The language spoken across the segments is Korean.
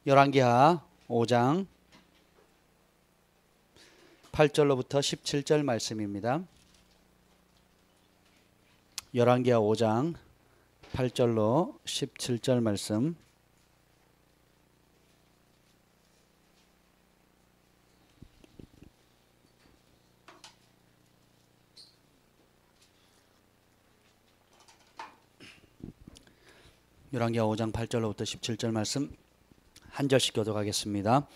열왕기하 5장 8절로부터 17절 말씀입니다. 열왕기하 5장 8절로 17절 말씀. 열왕기하 5장 8절로부터 17절 말씀 한 절씩 교독하겠습니다.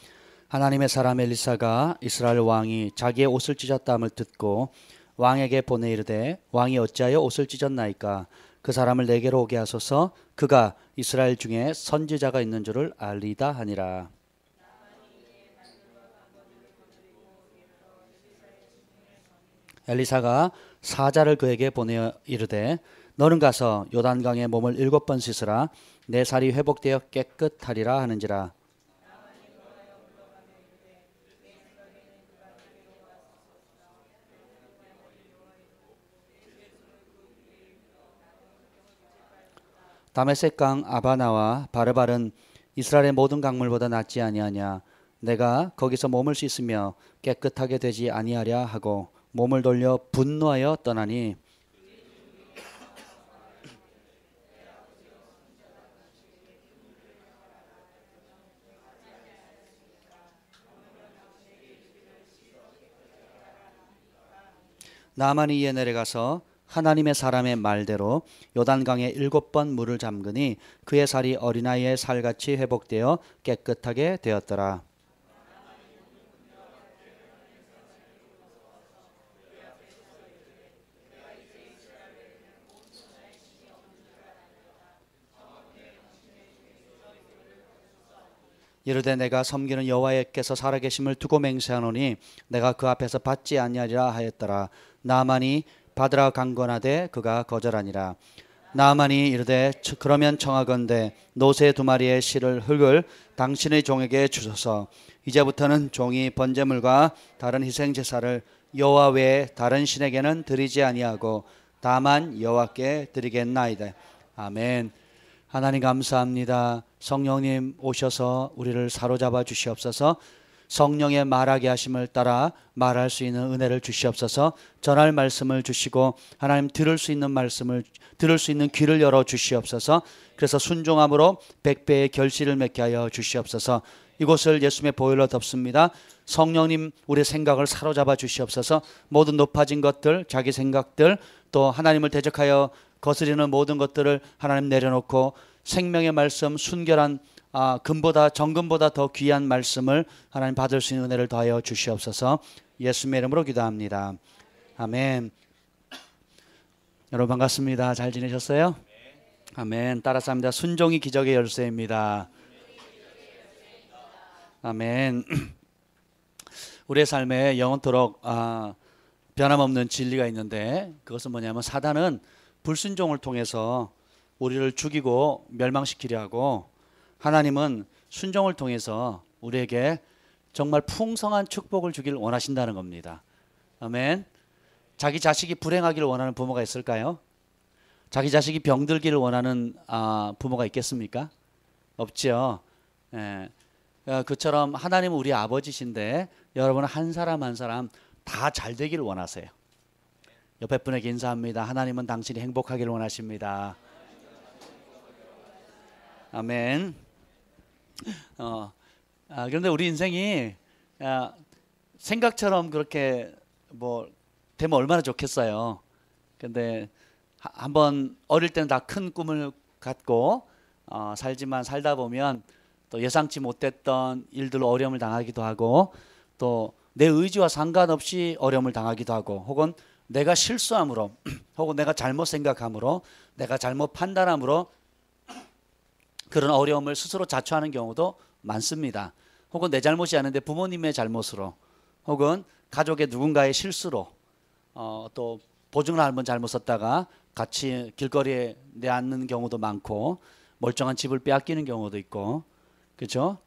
하나님의 사람 엘리사가 이스라엘 왕이 자기의 옷을 찢었다함을 듣고 왕에게 보내 이르되 왕이 어찌하여 옷을 찢었나이까? 그 사람을 내게로 오게 하소서. 그가 이스라엘 중에 선지자가 있는 줄을 알리다 하니라. 엘리사가 사자를 그에게 보내 이르되 너는 가서 요단강에 몸을 7번 씻으라. 내 살이 회복되어 깨끗하리라 하는지라. 다메섹강 아바나와 바르발은 이스라엘의 모든 강물보다 낫지 아니하냐. 내가 거기서 몸을 씻으며 깨끗하게 되지 아니하랴 하고 몸을 돌려 분노하여 떠나니 나만이 이에 내려가서 하나님의 사람의 말대로 요단강에 7번 물을 잠그니 그의 살이 어린아이의 살같이 회복되어 깨끗하게 되었더라. 이르되 내가 섬기는 여호와께서 살아계심을 두고 맹세하노니 내가 그 앞에서 받지 아니하리라 하였더라. 나만이 받으라 강권하되 그가 거절하니라. 나만이 이르되 그러면 청하건대 노새 2마리의 실을 흙을 당신의 종에게 주소서. 이제부터는 종이 번제물과 다른 희생제사를 여호와 외에 다른 신에게는 드리지 아니하고 다만 여호와께 드리겠나이다. 아멘. 하나님 감사합니다. 성령님 오셔서 우리를 사로잡아 주시옵소서. 성령의 말하게 하심을 따라 말할 수 있는 은혜를 주시옵소서. 전할 말씀을 주시고 하나님 들을 수 있는 말씀을 들을 수 있는 귀를 열어 주시옵소서. 그래서 순종함으로 100배의 결실을 맺게 하여 주시옵소서. 이곳을 예수님의 보혈로 덮습니다. 성령님 우리의 생각을 사로잡아 주시옵소서. 모든 높아진 것들, 자기 생각들, 또 하나님을 대적하여 거스리는 모든 것들을 하나님 내려놓고 생명의 말씀, 순결한 금보다 정금보다 더 귀한 말씀을 하나님 받을 수 있는 은혜를 더하여 주시옵소서. 예수님의 이름으로 기도합니다. 아멘. 여러분 반갑습니다. 잘 지내셨어요? 아멘. 따라서 합니다. 순종이 기적의 열쇠입니다. 아멘. 우리의 삶에 영원토록 변함없는 진리가 있는데 그것은 뭐냐면 사단은 불순종을 통해서 우리를 죽이고 멸망시키려 하고 하나님은 순종을 통해서 우리에게 정말 풍성한 축복을 주길 원하신다는 겁니다. 아멘. 자기 자식이 불행하기를 원하는 부모가 있을까요? 자기 자식이 병들기를 원하는 부모가 있겠습니까? 없죠. 예. 그처럼 하나님은 우리 아버지신데 여러분은 한 사람 한 사람 다 잘 되기를 원하세요. 옆에 분에게 인사합니다. 하나님은 당신이 행복하기를 원하십니다. 아멘. 그런데 우리 인생이 생각처럼 그렇게 뭐 되면 얼마나 좋겠어요. 근데 한번 어릴 때는 다 큰 꿈을 갖고 살지만 살다 보면 또 예상치 못했던 일들로 어려움을 당하기도 하고 또 내 의지와 상관없이 어려움을 당하기도 하고 혹은 내가 실수함으로 혹은 내가 잘못 생각함으로 내가 잘못 판단함으로 그런 어려움을 스스로 자초하는 경우도 많습니다. 혹은 내 잘못이 아닌데 부모님의 잘못으로 혹은 가족의 누군가의 실수로 또 보증을 한번 잘못 썼다가 같이 길거리에 내앉는 경우도 많고 멀쩡한 집을 빼앗기는 경우도 있고 그렇죠?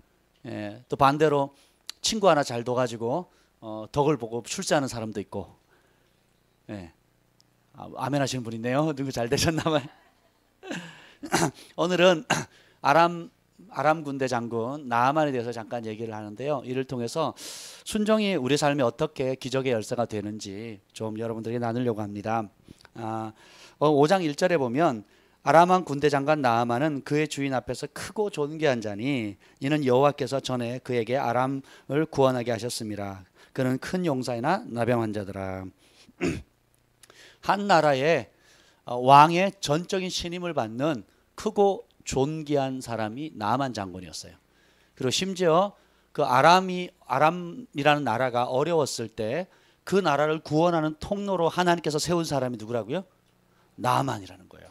예, 또 반대로 친구 하나 잘 둬가지고 덕을 보고 출세하는 사람도 있고 예. 아멘 하시는 분 있네요. 누구 잘 되셨나봐요. 오늘은 아람 아람 군대 장군 나아만에 대해서 잠깐 얘기를 하는데요. 이를 통해서 순종이 우리 삶에 어떻게 기적의 열쇠가 되는지 좀 여러분들에게 나누려고 합니다. 5장 1절에 보면 아람 왕 군대 장관 나아만은 그의 주인 앞에서 크고 존귀한 자니 이는 여호와께서 전에 그에게 아람을 구원하게 하셨습니다. 그는 큰 용사이나 나병 환자더라. 한 나라의 왕의 전적인 신임을 받는 크고 존귀한 사람이 나아만 장군이었어요. 그리고 심지어 그 아람이라는 나라가 어려웠을 때 그 나라를 구원하는 통로로 하나님께서 세운 사람이 누구라고요? 나아만이라는 거예요.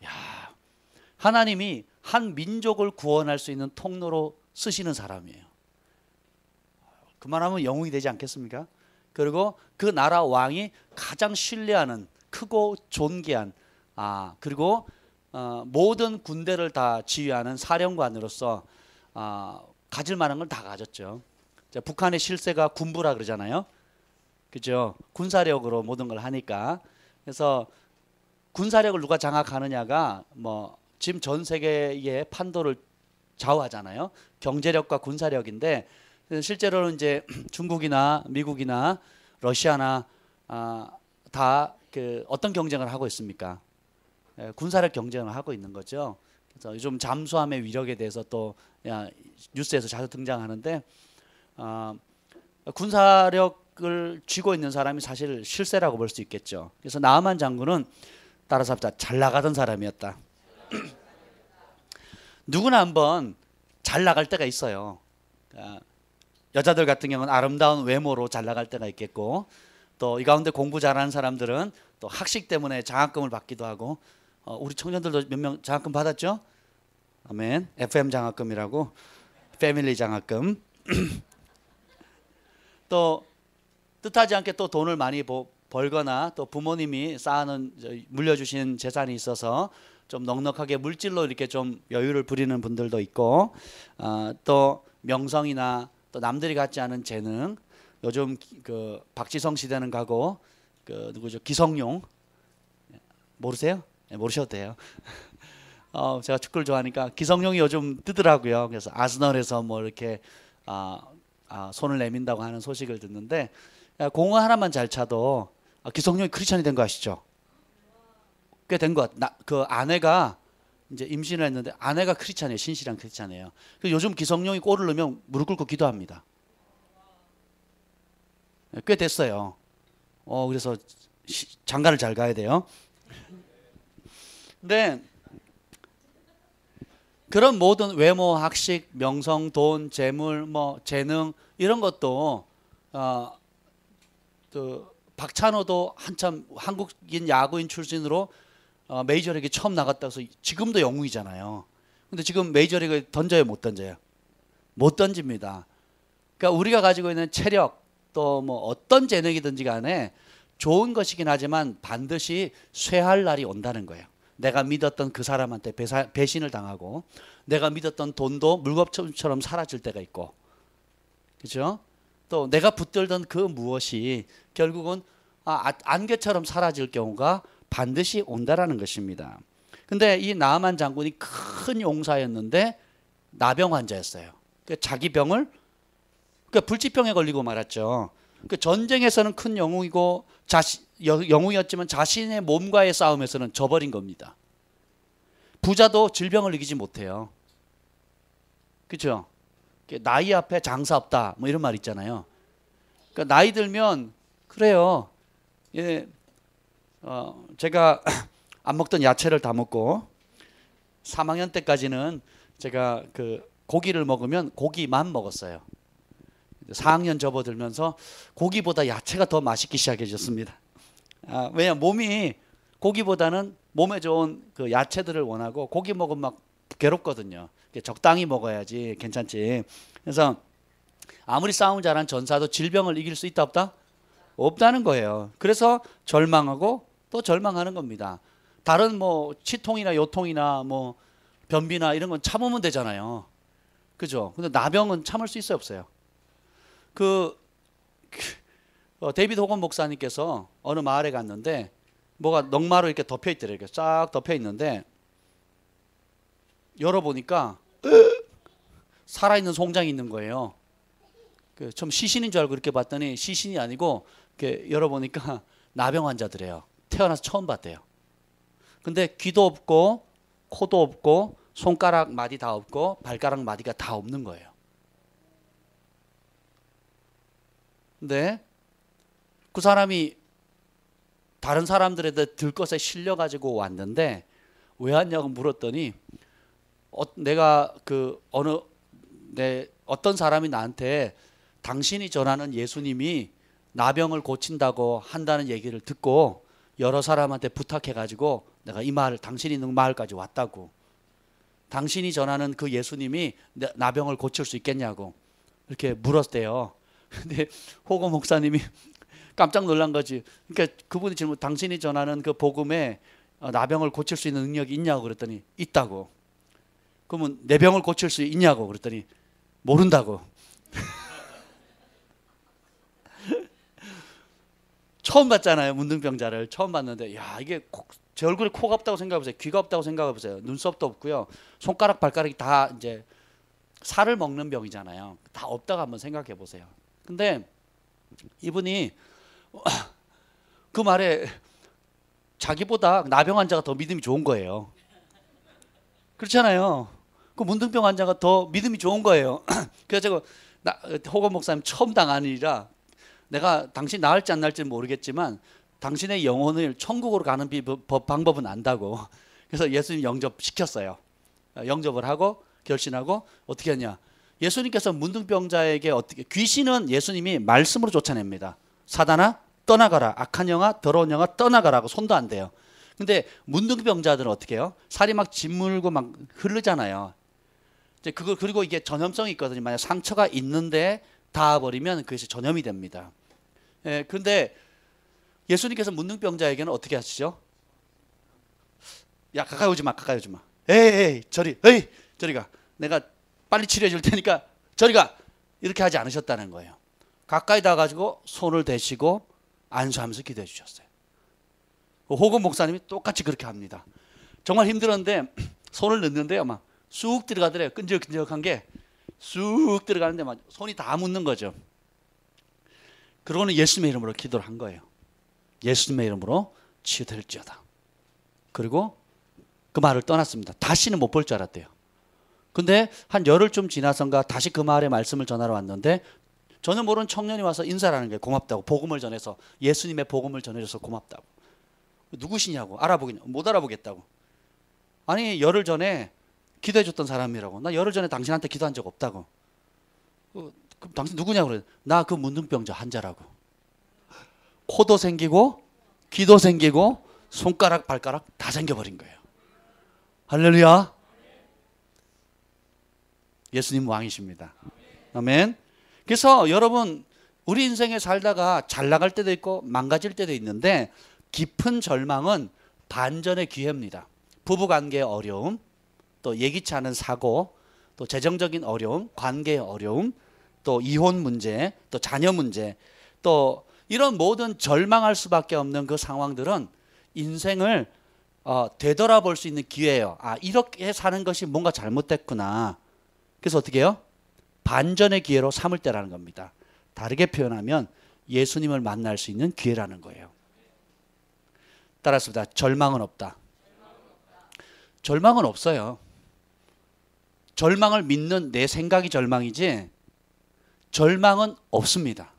야, 하나님이 한 민족을 구원할 수 있는 통로로 쓰시는 사람이에요. 그만하면 영웅이 되지 않겠습니까? 그리고 그 나라 왕이 가장 신뢰하는 크고 존귀한 그리고 모든 군대를 다 지휘하는 사령관으로서 가질 만한 걸 다 가졌죠. 북한의 실세가 군부라 그러잖아요. 그죠? 군사력으로 모든 걸 하니까. 그래서 군사력을 누가 장악하느냐가 뭐 지금 전 세계의 판도를 좌우하잖아요. 경제력과 군사력인데 실제로는 이제 중국이나 미국이나 러시아나 다 그 어떤 경쟁을 하고 있습니까? 군사력 경쟁을 하고 있는 거죠. 그래서 요즘 잠수함의 위력에 대해서 또 뉴스에서 자주 등장하는데 군사력을 쥐고 있는 사람이 사실 실세라고 볼 수 있겠죠. 그래서 나아만 장군은 따라서 합시다. 잘 나가던 사람이었다. 누구나 한번 잘 나갈 때가 있어요. 여자들 같은 경우는 아름다운 외모로 잘 나갈 때가 있겠고, 또 이 가운데 공부 잘하는 사람들은 또 학식 때문에 장학금을 받기도 하고, 우리 청년들도 몇 명 장학금 받았죠? 아멘. FM 장학금이라고, 패밀리 장학금. 또 뜻하지 않게 또 돈을 많이 벌거나 또 부모님이 쌓아놓은 물려주신 재산이 있어서 좀 넉넉하게 물질로 이렇게 좀 여유를 부리는 분들도 있고, 또 명성이나 또 남들이 갖지 않은 재능. 요즘 그 박지성 시대는 가고 그 누구죠? 기성용 모르세요? 네, 모르셔도 돼요. 제가 축구를 좋아하니까 기성용이 요즘 뜨더라고요. 그래서 아스널에서 뭐 이렇게 손을 내민다고 하는 소식을 듣는데, 공을 하나만 잘 차도 기성용이 크리스찬이 된 거 아시죠? 꽤 된 것. 그 아내가 이제 임신을 했는데 아내가 크리스찬이에요. 신실한 크리스찬이에요. 요즘 기성용이 골을 넣으면 무릎 꿇고 기도합니다. 꽤 됐어요. 그래서 장가를 잘 가야 돼요. 근데 그런 모든 외모, 학식, 명성, 돈, 재물, 뭐 재능 이런 것도 박찬호도 한참 한국인 야구인 출신으로 메이저리그 처음 나갔다 해서 지금도 영웅이잖아요. 근데 지금 메이저리그 던져요, 못 던져요? 못 던집니다. 그러니까 우리가 가지고 있는 체력, 또 뭐 어떤 재능이든지 간에 좋은 것이긴 하지만 반드시 쇠할 날이 온다는 거예요. 내가 믿었던 그 사람한테 배신을 당하고, 내가 믿었던 돈도 물겁처럼 사라질 때가 있고, 그렇죠? 또 내가 붙들던 그 무엇이 결국은 안개처럼 사라질 경우가 반드시 온다라는 것입니다. 근데 이 나아만 장군이 큰 용사였는데 나병 환자였어요. 자기 병을, 불치병에 걸리고 말았죠. 전쟁에서는 큰 영웅이고 영웅이었지만 자신의 몸과의 싸움에서는 져버린 겁니다. 부자도 질병을 이기지 못해요. 그렇죠? 나이 앞에 장사 없다 뭐 이런 말 있잖아요. 그러니까 나이 들면 그래요. 제가 안 먹던 야채를 다 먹고 3학년 때까지는 제가 그 고기를 먹으면 고기만 먹었어요. 4학년 접어들면서 고기보다 야채가 더 맛있기 시작해졌습니다. 왜냐하면 몸이 고기보다는 몸에 좋은 그 야채들을 원하고, 고기 먹으면 막 괴롭거든요. 적당히 먹어야지 괜찮지. 그래서 아무리 싸움 잘한 전사도 질병을 이길 수 있다 없다? 없다는 거예요. 그래서 절망하고 또 절망하는 겁니다. 다른 뭐 치통이나 요통이나 뭐 변비나 이런 건 참으면 되잖아요. 그죠? 근데 나병은 참을 수 있어요, 없어요? 데이비드 호건 목사님께서 어느 마을에 갔는데 뭐가 넉마로 이렇게 덮여 있더래요. 쫙 덮여 있는데 열어보니까 살아있는 송장이 있는 거예요. 좀 시신인 줄 알고 이렇게 봤더니 시신이 아니고 이렇게 열어보니까 나병 환자들이에요. 태어나서 처음 봤대요. 근데 귀도 없고 코도 없고 손가락 마디 다 없고 발가락 마디가 다 없는 거예요. 근데 그 사람이 다른 사람들한테 들것에 실려가지고 왔는데 왜 왔냐고 물었더니 내가 어떤 사람이 나한테 당신이 전하는 예수님이 나병을 고친다고 한다는 얘기를 듣고 여러 사람한테 부탁해가지고 내가 이 마을, 당신이 있는 마을까지 왔다고. 당신이 전하는 그 예수님이 나병을 고칠 수 있겠냐고 이렇게 물었대요. 근데 호고 목사님이 깜짝 놀란 거지. 그러니까 그분이 질문, 당신이 전하는 그 복음에 나병을 고칠 수 있는 능력이 있냐고 그랬더니 있다고. 그러면 내 병을 고칠 수 있냐고 그랬더니 모른다고. 처음 봤잖아요. 문둥병자를 처음 봤는데, 야, 이게 제 얼굴에 코가 없다고 생각해보세요. 귀가 없다고 생각해보세요. 눈썹도 없고요. 손가락 발가락이 다 이제 살을 먹는 병이잖아요. 다 없다고 한번 생각해보세요. 근데 이분이 그 말에 자기보다 나병 환자가 더 믿음이 좋은 거예요. 그렇잖아요. 그 문둥병 환자가 더 믿음이 좋은 거예요. 그래서 호건 목사님 처음 당한 일이라 내가 당신 나을지 안 나을지 모르겠지만 당신의 영혼을 천국으로 가는 방법은 안다고. 그래서 예수님 영접시켰어요. 영접을 하고 결신하고 어떻게 했냐. 예수님께서 문둥병자에게 어떻게, 귀신은 예수님이 말씀으로 쫓아냅니다. 사단아 떠나가라, 악한 영아 더러운 영아 떠나가라고. 손도 안 대요. 근데 문둥병자들은 어떻게 해요? 살이 막 짓물고 막 흐르잖아요. 이제 그리고 이게 전염성이 있거든요. 만약 상처가 있는데 닿아버리면 그것이 전염이 됩니다. 예, 그런데 예수님께서 문둥병자에게는 어떻게 하시죠? 야, 가까이 오지 마, 가까이 오지 마. 에이, 저리 가. 내가 빨리 치료해 줄 테니까 저리 가. 이렇게 하지 않으셨다는 거예요. 가까이 닿아가지고 손을 대시고 안수하면서 기도해 주셨어요. 호건 목사님이 똑같이 그렇게 합니다. 정말 힘들었는데 손을 넣는데요, 막 쑥 들어가더래요. 끈적끈적한 게 쑥 들어가는데 막 손이 다 묻는 거죠. 그러고는 예수님의 이름으로 기도를 한 거예요. 예수님의 이름으로 치유될지어다. 그리고 그 마을을 떠났습니다. 다시는 못 볼 줄 알았대요. 근데 한 열흘쯤 지나선가 다시 그 마을에 말씀을 전하러 왔는데 전혀 모르는 청년이 와서 인사를 하는 거예요. 고맙다고. 복음을 전해서, 예수님의 복음을 전해줘서 고맙다고. 누구시냐고. 못 알아보겠다고. 아니, 열흘 전에 기도해 줬던 사람이라고. 나 열흘 전에 당신한테 기도한 적 없다고. 그럼 당신 누구냐고 그래. 나 그 문둥병자 환자라고. 코도 생기고 귀도 생기고 손가락 발가락 다 생겨버린 거예요. 할렐루야. 예수님 왕이십니다. 아멘. 그래서 여러분, 우리 인생에 살다가 잘 나갈 때도 있고 망가질 때도 있는데 깊은 절망은 반전의 기회입니다. 부부관계의 어려움, 또 예기치 않은 사고, 또 재정적인 어려움, 관계의 어려움, 또 이혼 문제, 또 자녀 문제, 또 이런 모든 절망할 수밖에 없는 그 상황들은 인생을 되돌아볼 수 있는 기회예요. 아, 이렇게 사는 것이 뭔가 잘못됐구나. 그래서 어떻게 해요? 반전의 기회로 삼을 때라는 겁니다. 다르게 표현하면 예수님을 만날 수 있는 기회라는 거예요. 따라서 절망은 없다. 절망은 없어요. 절망을 믿는 내 생각이 절망이지 절망은 없습니다.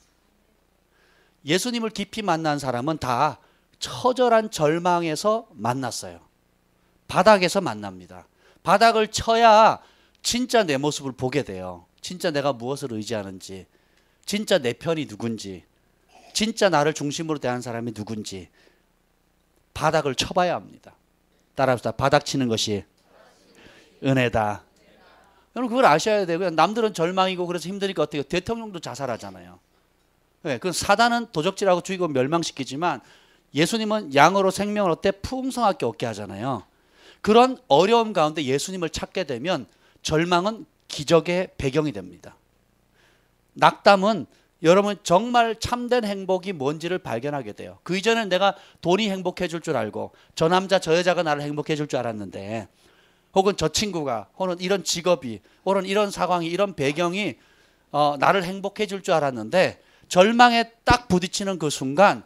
예수님을 깊이 만난 사람은 다 처절한 절망에서 만났어요. 바닥에서 만납니다. 바닥을 쳐야 진짜 내 모습을 보게 돼요. 진짜 내가 무엇을 의지하는지, 진짜 내 편이 누군지, 진짜 나를 중심으로 대하는 사람이 누군지 바닥을 쳐봐야 합니다. 따라합시다. 바닥 치는 것이 은혜다. 여러분 그걸 아셔야 되고요. 남들은 절망이고 그래서 힘드니까 어떻게 해요? 대통령도 자살하잖아요. 네, 그건 사단은 도적질하고 죽이고 멸망시키지만 예수님은 양으로 생명을 얻되 풍성하게 얻게 하잖아요. 그런 어려움 가운데 예수님을 찾게 되면 절망은 기적의 배경이 됩니다. 낙담은 여러분 정말 참된 행복이 뭔지를 발견하게 돼요. 그 이전엔 내가 돈이 행복해 줄 줄 알고 저 남자 저 여자가 나를 행복해 줄 줄 알았는데 혹은 저 친구가, 혹은 이런 직업이, 혹은 이런 상황이, 이런 배경이 나를 행복해 줄 줄 알았는데 절망에 딱 부딪히는 그 순간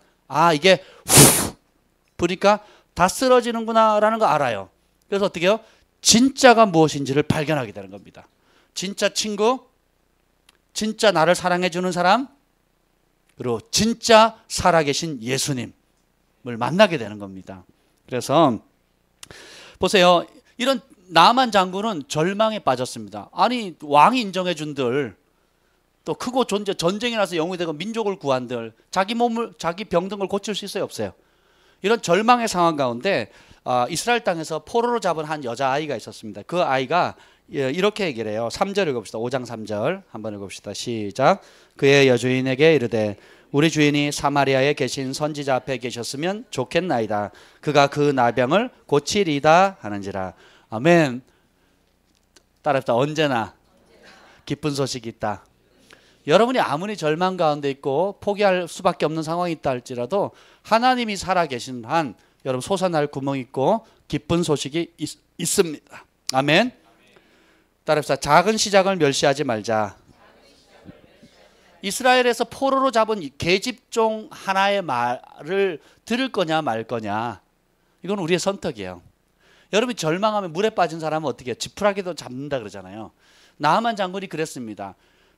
이게 후 보니까 다 쓰러지는구나 라는 거 알아요. 그래서 어떻게 해요? 진짜가 무엇인지를 발견하게 되는 겁니다. 진짜 친구, 진짜 나를 사랑해 주는 사람, 그리고 진짜 살아계신 예수님을 만나게 되는 겁니다. 그래서 보세요. 이런 나만 장군은 절망에 빠졌습니다. 아니 왕이 인정해 준들, 또 크고 전쟁이 나서 영웅이 되고 민족을 구한들, 자기 몸을, 자기 병든 걸 고칠 수 있어요, 없어요? 이런 절망의 상황 가운데 이스라엘 땅에서 포로로 잡은 한 여자아이가 있었습니다. 그 아이가 이렇게 얘기를 해요. 3절 읽어봅시다. 5장 3절 한번 읽어봅시다. 시작. 그의 여주인에게 이르되 우리 주인이 사마리아에 계신 선지자 앞에 계셨으면 좋겠나이다. 그가 그 나병을 고치리다 하는지라. 아멘. 따라합시다. 언제나 기쁜 소식이 있다. 여러분이 아무리 절망 가운데 있고 포기할 수밖에 없는 상황이 있다 할지라도 하나님이 살아계신 한 여러분 솟아날 구멍이 있고 기쁜 소식이 있습니다. 아멘. 따라합시다. 작은 시작을 멸시하지 말자. 이스라엘에서 포로로 잡은 계집종 하나의 말을 들을 거냐 말 거냐, 이건 우리의 선택이에요. 여러분이 절망하면 물에 빠진 사람은 어떻게 해요? 지푸라기도 잡는다 그러잖아요. 나하만 장군이 그랬습니다.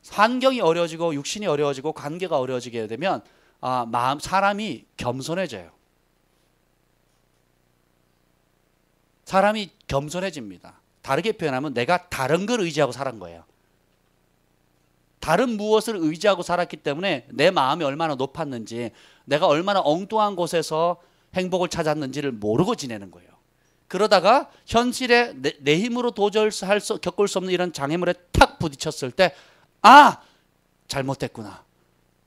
환경이 어려워지고 육신이 어려워지고 관계가 어려워지게 되면 사람이 겸손해져요. 사람이 겸손해집니다. 다르게 표현하면 내가 다른 걸 의지하고 살은 거예요. 다른 무엇을 의지하고 살았기 때문에 내 마음이 얼마나 높았는지, 내가 얼마나 엉뚱한 곳에서 행복을 찾았는지를 모르고 지내는 거예요. 그러다가 현실에 내 힘으로 도저히 겪을 수 없는 이런 장애물에 탁 부딪혔을 때 잘못됐구나.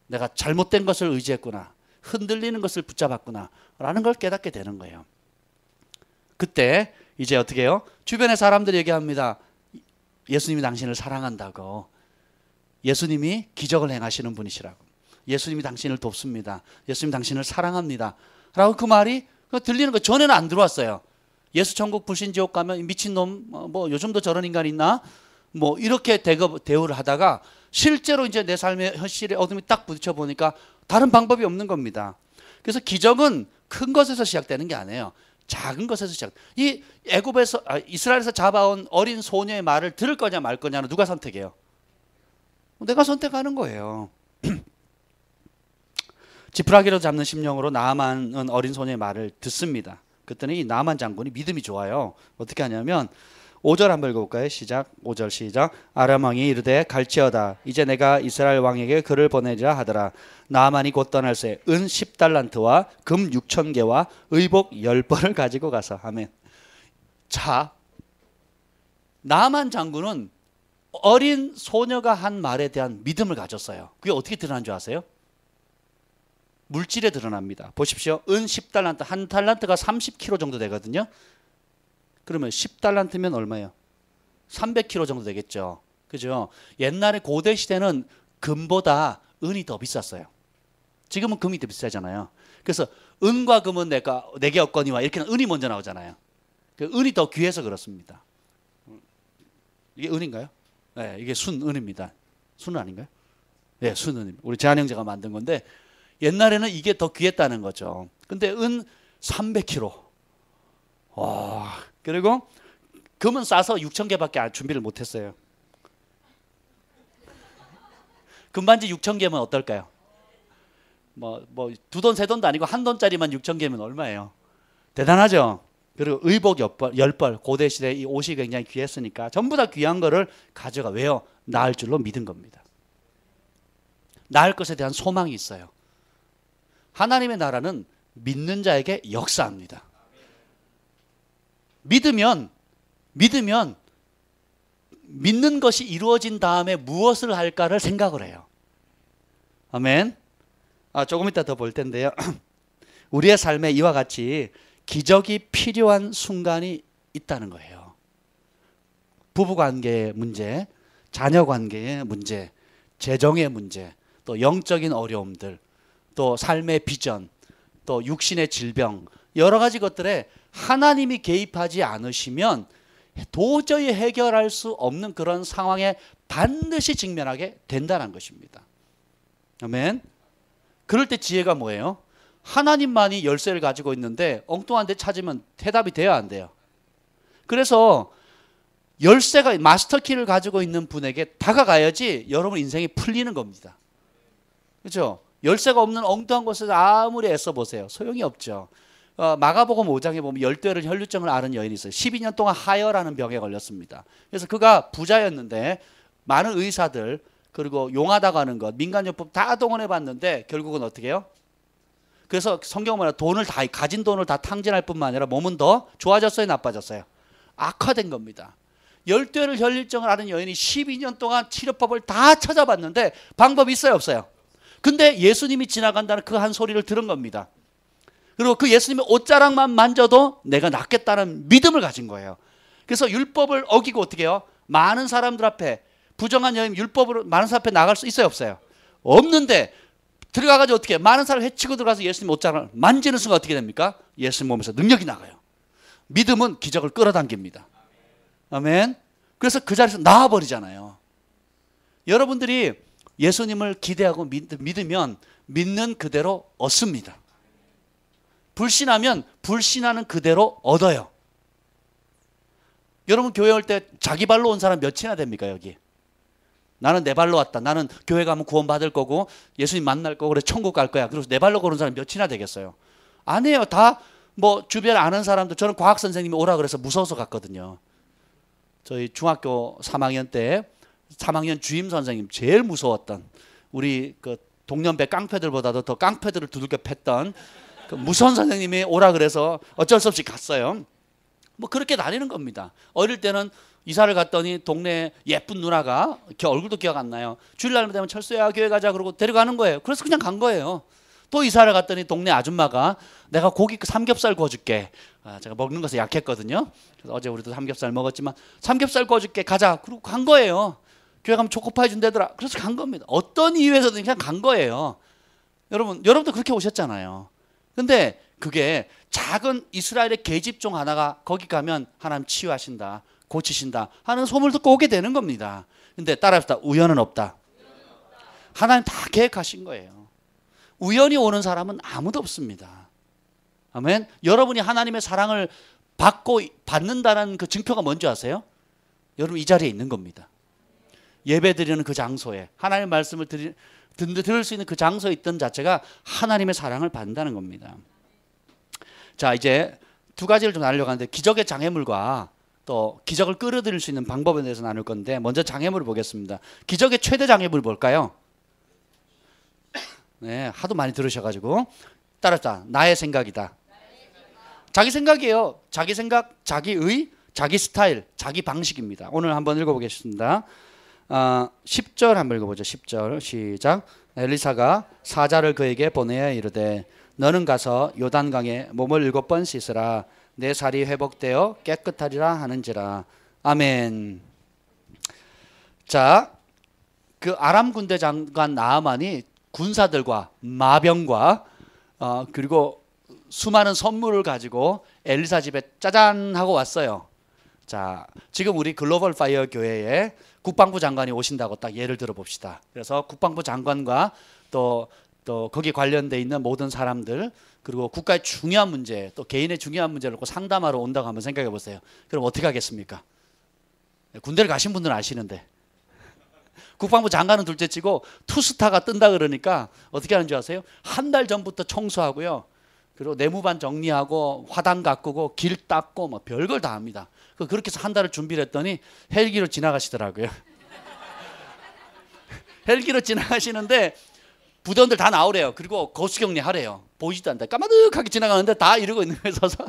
내가 잘못된 것을 의지했구나. 흔들리는 것을 붙잡았구나 라는 걸 깨닫게 되는 거예요. 그때 이제 어떻게 해요? 주변의 사람들이 얘기합니다. 예수님이 당신을 사랑한다고. 예수님이 기적을 행하시는 분이시라고. 예수님이 당신을 돕습니다. 예수님이 당신을 사랑합니다 라고 그 말이 들리는 거. 전에는 안 들어왔어요. 예수 천국 불신 지옥 가면 미친놈, 뭐 요즘도 저런 인간 있나, 뭐 이렇게 대우를 하다가 실제로 이제 내 삶의 현실에 어둠이 딱 부딪혀 보니까 다른 방법이 없는 겁니다. 그래서 기적은 큰 것에서 시작되는 게 아니에요. 작은 것에서 시작. 이 애굽에서 이스라엘에서 잡아온 어린 소녀의 말을 들을 거냐 말 거냐는 누가 선택해요? 내가 선택하는 거예요. 지푸라기로 잡는 심령으로 나아만은 어린 소녀의 말을 듣습니다. 그랬더니 이 나아만 장군이 믿음이 좋아요. 어떻게 하냐면 5절 한번 읽어볼까요? 시작. 5절 시작. 아람 왕이 이르되 갈지어다. 이제 내가 이스라엘 왕에게 그를 보내리라 하더라. 나아만이 곧 떠날 새 은 10달란트와 금 6,000개와 의복 10벌을 가지고 가서. 아멘. 자, 나아만 장군은 어린 소녀가 한 말에 대한 믿음을 가졌어요. 그게 어떻게 드러난 줄 아세요? 물질에 드러납니다. 보십시오. 은 10달란트, 한 달란트가 30kg 정도 되거든요. 그러면 10달란트면 얼마예요? 300kg 정도 되겠죠. 그죠? 옛날에 고대 시대는 금보다 은이 더 비쌌어요. 지금은 금이 더 비싸잖아요. 그래서 은과 금은 내게 없거니와 이렇게 은이 먼저 나오잖아요. 은이 더 귀해서 그렇습니다. 이게 은인가요? 네, 이게 순은입니다. 순은 아닌가요? 네, 순은입니다. 우리 재한 형제가 만든 건데 옛날에는 이게 더 귀했다는 거죠. 근데 은 300kg. 와, 그리고 금은 싸서 6,000개밖에 준비를 못했어요. 금반지 6,000개면 어떨까요? 뭐 두 돈 세 돈도 아니고 한 돈짜리만 6,000개면 얼마예요? 대단하죠. 그리고 의복 10벌, 고대 시대 이 옷이 굉장히 귀했으니까 전부 다 귀한 거를 가져가. 왜요? 나을 줄로 믿은 겁니다. 나을 것에 대한 소망이 있어요. 하나님의 나라는 믿는 자에게 역사합니다. 믿으면 믿는 것이 이루어진 다음에 무엇을 할까를 생각을 해요. 아멘. 조금 이따 더 볼 텐데요. 우리의 삶에 이와 같이 기적이 필요한 순간이 있다는 거예요. 부부관계의 문제, 자녀관계의 문제, 재정의 문제, 또 영적인 어려움들, 또 삶의 비전, 또 육신의 질병, 여러 가지 것들에 하나님이 개입하지 않으시면 도저히 해결할 수 없는 그런 상황에 반드시 직면하게 된다는 것입니다. 아멘. 그럴 때 지혜가 뭐예요? 하나님만이 열쇠를 가지고 있는데 엉뚱한 데 찾으면 해답이 돼야 안 돼요. 그래서 열쇠가 마스터키를 가지고 있는 분에게 다가가야지 여러분 인생이 풀리는 겁니다. 그렇죠? 열쇠가 없는 엉뚱한 곳에서 아무리 애써 보세요. 소용이 없죠. 마가복음 5장에 보면 열대어를 혈류증을 앓은 여인이 있어요. 12년 동안 하여라는 병에 걸렸습니다. 그래서 그가 부자였는데 많은 의사들 그리고 용하다고 하는 것 민간요법 다 동원해 봤는데 결국은 어떻게 해요? 그래서 성경은 뭐냐, 돈을 다 가진 돈을 다 탕진할 뿐만 아니라 몸은 더 좋아졌어요, 나빠졌어요? 악화된 겁니다. 열대어를 혈류증을 앓은 여인이 12년 동안 치료법을 다 찾아봤는데 방법이 있어요, 없어요? 근데 예수님이 지나간다는 그 한 소리를 들은 겁니다. 그리고 그 예수님의 옷자락만 만져도 내가 낫겠다는 믿음을 가진 거예요. 그래서 율법을 어기고 어떻게 해요? 많은 사람들 앞에, 부정한 여인 율법으로 많은 사람 앞에 나갈 수 있어요, 없어요? 없는데 들어가가지고 어떻게 해요? 많은 사람을 해치고 들어가서 예수님 옷자락을 만지는 순간 어떻게 됩니까? 예수님 몸에서 능력이 나가요. 믿음은 기적을 끌어당깁니다. 아멘. 그래서 그 자리에서 나와버리잖아요. 여러분들이 예수님을 기대하고 믿으면 믿는 그대로 얻습니다. 불신하면 불신하는 그대로 얻어요. 여러분 교회 올 때 자기 발로 온 사람 몇이나 됩니까 여기? 나는 내 발로 왔다. 나는 교회 가면 구원 받을 거고 예수님 만날 거고 그래서 천국 갈 거야. 그래서 내 발로 걸은 사람 몇이나 되겠어요? 아니에요. 다 뭐 주변에 아는 사람들. 저는 과학 선생님이 오라 그래서 무서워서 갔거든요. 저희 중학교 3학년 때 3학년 주임 선생님 제일 무서웠던 우리 그 동년배 깡패들보다도 더 깡패들을 두들겨 팼던 그 무서운 선생님이 오라 그래서 어쩔 수 없이 갔어요. 뭐 그렇게 다니는 겁니다. 어릴 때는 이사를 갔더니 동네 예쁜 누나가 얼굴도 기억 안 나요. 주일날 되면 철수야 교회 가자 그러고 데려가는 거예요. 그래서 그냥 간 거예요. 또 이사를 갔더니 동네 아줌마가 내가 고기 삼겹살 구워줄게. 제가 먹는 것에 약했거든요. 그래서 어제 우리도 삼겹살 먹었지만 삼겹살 구워줄게 가자. 그러고 간 거예요. 교회 가면 초코파이 준다더라. 그래서 간 겁니다. 어떤 이유에서든 그냥 간 거예요. 여러분도 그렇게 오셨잖아요. 근데 그게 작은 이스라엘의 계집 중 하나가 거기 가면 하나님 치유하신다, 고치신다 하는 소문을 듣고 오게 되는 겁니다. 근데 따라합시다. 우연은 없다. 하나님 다 계획하신 거예요. 우연히 오는 사람은 아무도 없습니다. 아멘. 여러분이 하나님의 사랑을 받는다는 그 증표가 뭔지 아세요? 여러분 이 자리에 있는 겁니다. 예배 드리는 그 장소에 하나님의 말씀을 들을 수 있는 그 장소에 있던 자체가 하나님의 사랑을 받는다는 겁니다. 자, 이제 두 가지를 좀 나누려고 하는데 기적의 장애물과 또 기적을 끌어들일 수 있는 방법에 대해서 나눌 건데 먼저 장애물을 보겠습니다. 기적의 최대 장애물 뭘까요? 네, 하도 많이 들으셔가지고 따라서 나의 생각이다. 자기 생각이에요. 자기 생각, 자기의, 자기 스타일, 자기 방식입니다. 오늘 한번 읽어보겠습니다. 10절 한번 읽어보죠. 10절 시작. 엘리사가 사자를 그에게 보내어 이르되 너는 가서 요단강에 몸을 7번 씻으라. 내 살이 회복되어 깨끗하리라 하는지라. 아멘. 자, 그 아람 군대 장관 나아만이 군사들과 마병과 그리고 수많은 선물을 가지고 엘리사 집에 짜잔 하고 왔어요. 자, 지금 우리 글로벌 파이어 교회에 국방부 장관이 오신다고 딱 예를 들어 봅시다. 그래서 국방부 장관과 또 거기 관련돼 있는 모든 사람들 그리고 국가의 중요한 문제 또 개인의 중요한 문제를 놓고 상담하러 온다고 한번 생각해 보세요. 그럼 어떻게 하겠습니까? 군대를 가신 분들은 아시는데 국방부 장관은 둘째치고 투스타가 뜬다 그러니까 어떻게 하는 줄 아세요? 한 달 전부터 청소하고요. 그리고 내무반 정리하고 화단 가꾸고 길 닦고 뭐 별걸 다 합니다. 그렇게 해서 한 달을 준비를 했더니 헬기로 지나가시더라고요. 헬기로 지나가시는데 부대원들 다 나오래요. 그리고 거수격리 하래요. 보이지도 않는다. 까마득하게 지나가는데 다 이러고 있는 거에 서서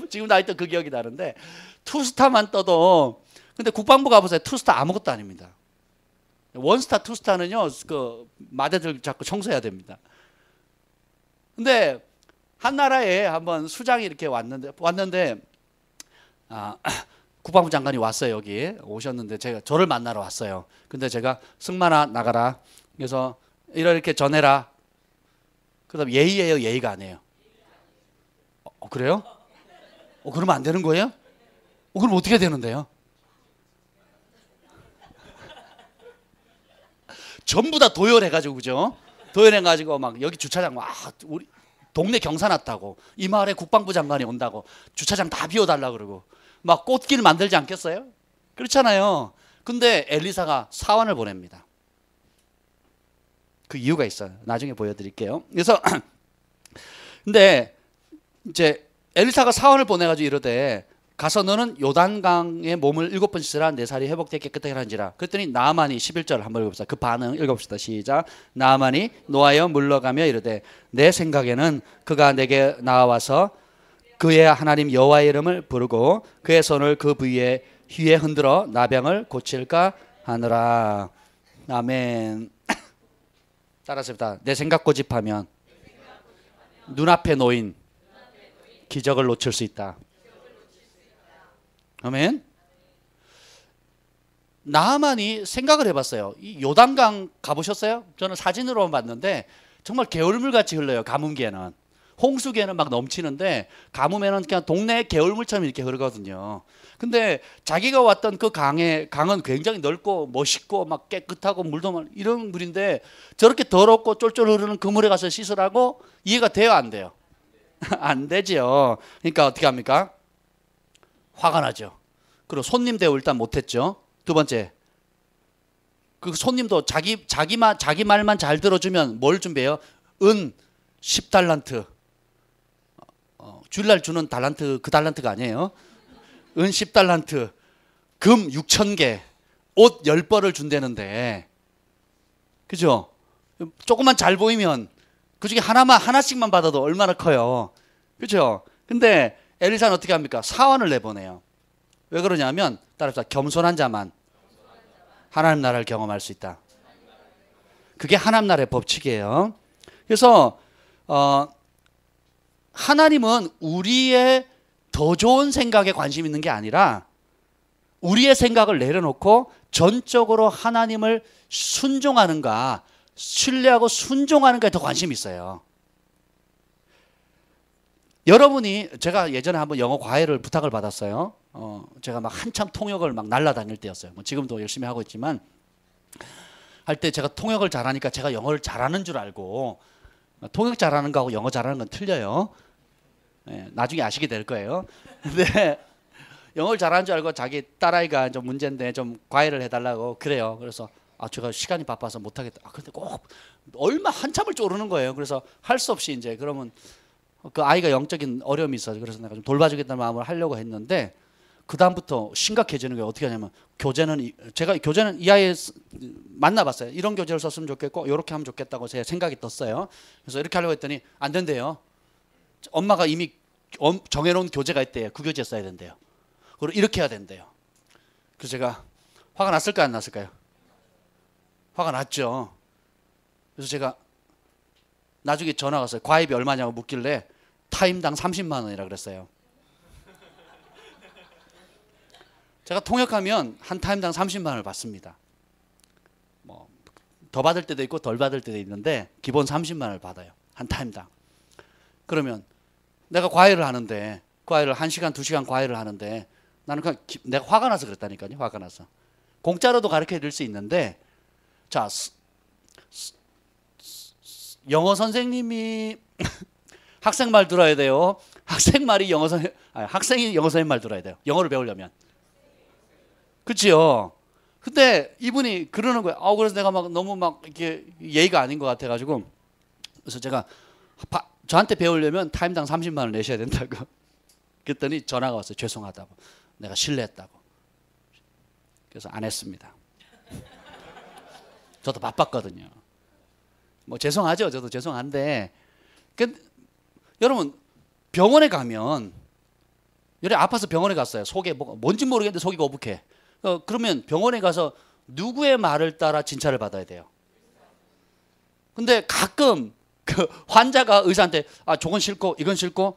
지금 나 있던 그 기억이 나는데 투스타만 떠도 근데 국방부 가보세요. 투스타 아무것도 아닙니다. 원스타 투스타는요 그 마대들 자꾸 청소해야 됩니다. 근데 한 나라에 한번 수장이 이렇게 왔는데 국방부 장관이 왔어요. 여기 오셨는데 저를 만나러 왔어요. 근데 제가 승만아 나가라. 그래서 이렇게 전해라. 그다음 예의예요, 예의가 아니에요? 그래요? 그러면 안 되는 거예요? 그럼 어떻게 되는데요? 전부 다 도열해가지고, 그죠? 도열해가지고 막 여기 주차장 막 우리 동네 경사 났다고, 이 마을에 국방부 장관이 온다고 주차장 다 비워달라 그러고 막 꽃길 만들지 않겠어요? 그렇잖아요. 근데 엘리사가 사환을 보냅니다. 그 이유가 있어요. 나중에 보여드릴게요. 그래서 근데 이제 엘리사가 사환을 보내가지고 이러되, 가서 너는 요단강에 몸을 7번 씻으라 내 살이 회복되게 깨끗하게 하는지라. 그랬더니 나아만이 11절 한번 읽어봅시다. 그 반응 읽어봅시다. 시작. 나아만이 노하여 물러가며 이르되 내 생각에는 그가 내게 나와서 그의 하나님 여호와의 이름을 부르고 그의 손을 그 부위에 휘에 흔들어 나병을 고칠까 하느라. 아멘. 따라서 내 생각 고집하면 눈앞에 놓인 기적을 놓칠 수 있다. 아멘. 나아만이 생각을 해봤어요. 이 요단강 가보셨어요? 저는 사진으로만 봤는데 정말 개울물같이 흘러요. 가뭄기에는. 홍수기에는 막 넘치는데 가뭄에는 그냥 동네 개울물처럼 이렇게 흐르거든요. 근데 자기가 왔던 그 강은 굉장히 넓고 멋있고 막 깨끗하고 물도 많고 이런 물인데 저렇게 더럽고 쫄쫄 흐르는 그 물에 가서 씻으라고? 이해가 돼요, 안 돼요? 안 되죠. 그러니까 어떻게 합니까? 화가 나죠. 그리고 손님 대우 일단 못했죠. 두 번째, 그 손님도 자기 말만 잘 들어주면 뭘 준비해요? 은 10달란트. 주일날 주는 달란트, 그 달란트가 아니에요. 은 10달란트, 금 6,000개, 옷 10벌을 준다는데, 그죠? 조금만 잘 보이면 그 중에 하나씩만 받아도 얼마나 커요. 그죠? 근데 엘리사는 어떻게 합니까? 사환을 내보내요. 왜 그러냐면, 따라서 겸손한 자만 하나님 나라를 경험할 수 있다. 그게 하나님 나라의 법칙이에요. 그래서 하나님은 우리의 더 좋은 생각에 관심 있는 게 아니라 우리의 생각을 내려놓고 전적으로 하나님을 순종하는가, 신뢰하고 순종하는가에 더 관심이 있어요. 여러분이, 제가 예전에 한번 영어 과외를 부탁을 받았어요. 제가 막 한참 통역을 막 날라다닐 때였어요. 뭐 지금도 열심히 하고 있지만, 할 때 제가 통역을 잘하니까 제가 영어를 잘하는 줄 알고, 통역 잘하는 거하고 영어 잘하는 건 틀려요. 네, 나중에 아시게 될 거예요. 근데 영어를 잘하는 줄 알고 자기 딸아이가 좀 문제인데 좀 과외를 해달라고 그래요. 그래서 제가 시간이 바빠서 못하겠다. 근데 꼭 얼마 한참을 쪼르는 거예요. 그래서 할 수 없이 이제 그러면 그 아이가 영적인 어려움이 있어서 그래서 내가 좀 돌봐주겠다는 마음을 하려고 했는데, 그 다음부터 심각해지는 거예요. 어떻게 하냐면 제가 교재는 이 아이 만나봤어요. 이런 교재를 썼으면 좋겠고 이렇게 하면 좋겠다고 제 생각이 떴어요. 그래서 이렇게 하려고 했더니 안 된대요. 엄마가 이미 정해놓은 교재가 있대요. 그 교재 써야 된대요. 그리고 이렇게 해야 된대요. 그래서 제가 화가 났을까요, 안 났을까요? 화가 났죠. 그래서 제가 나중에 전화가 왔어요. 과외비 얼마냐고 묻길래 타임당 30만 원이라 그랬어요. 제가 통역하면 한 타임당 30만 원을 받습니다. 뭐 더 받을 때도 있고 덜 받을 때도 있는데 기본 30만 원을 받아요. 한 타임당. 그러면 내가 과외를 하는데, 과외를 1시간, 2시간 과외를 하는데 나는 그냥 내가 화가 나서 그랬다니까요. 화가 나서. 공짜로도 가르쳐 드릴 수 있는데, 자, 영어 선생님이 학생 말 들어야 돼요. 학생이 영어 선생님 말 들어야 돼요. 영어를 배우려면. 그치요? 근데 이분이 그러는 거예요. 그래서 내가 막 너무 막 이렇게 예의가 아닌 것 같아가지고, 그래서 제가 저한테 배우려면 타임당 30만 원 내셔야 된다고. 그랬더니 전화가 왔어요. 죄송하다고. 내가 실례했다고. 그래서 안 했습니다. 저도 바빴거든요. 뭐 죄송하죠. 저도 죄송한데, 여러분 병원에 가면, 여기 아파서 병원에 갔어요. 속에 뭔지 모르겠는데 속이 거북해. 그러면 병원에 가서 누구의 말을 따라 진찰을 받아야 돼요? 근데 가끔 그 환자가 의사한테 저건 싫고 이건 싫고,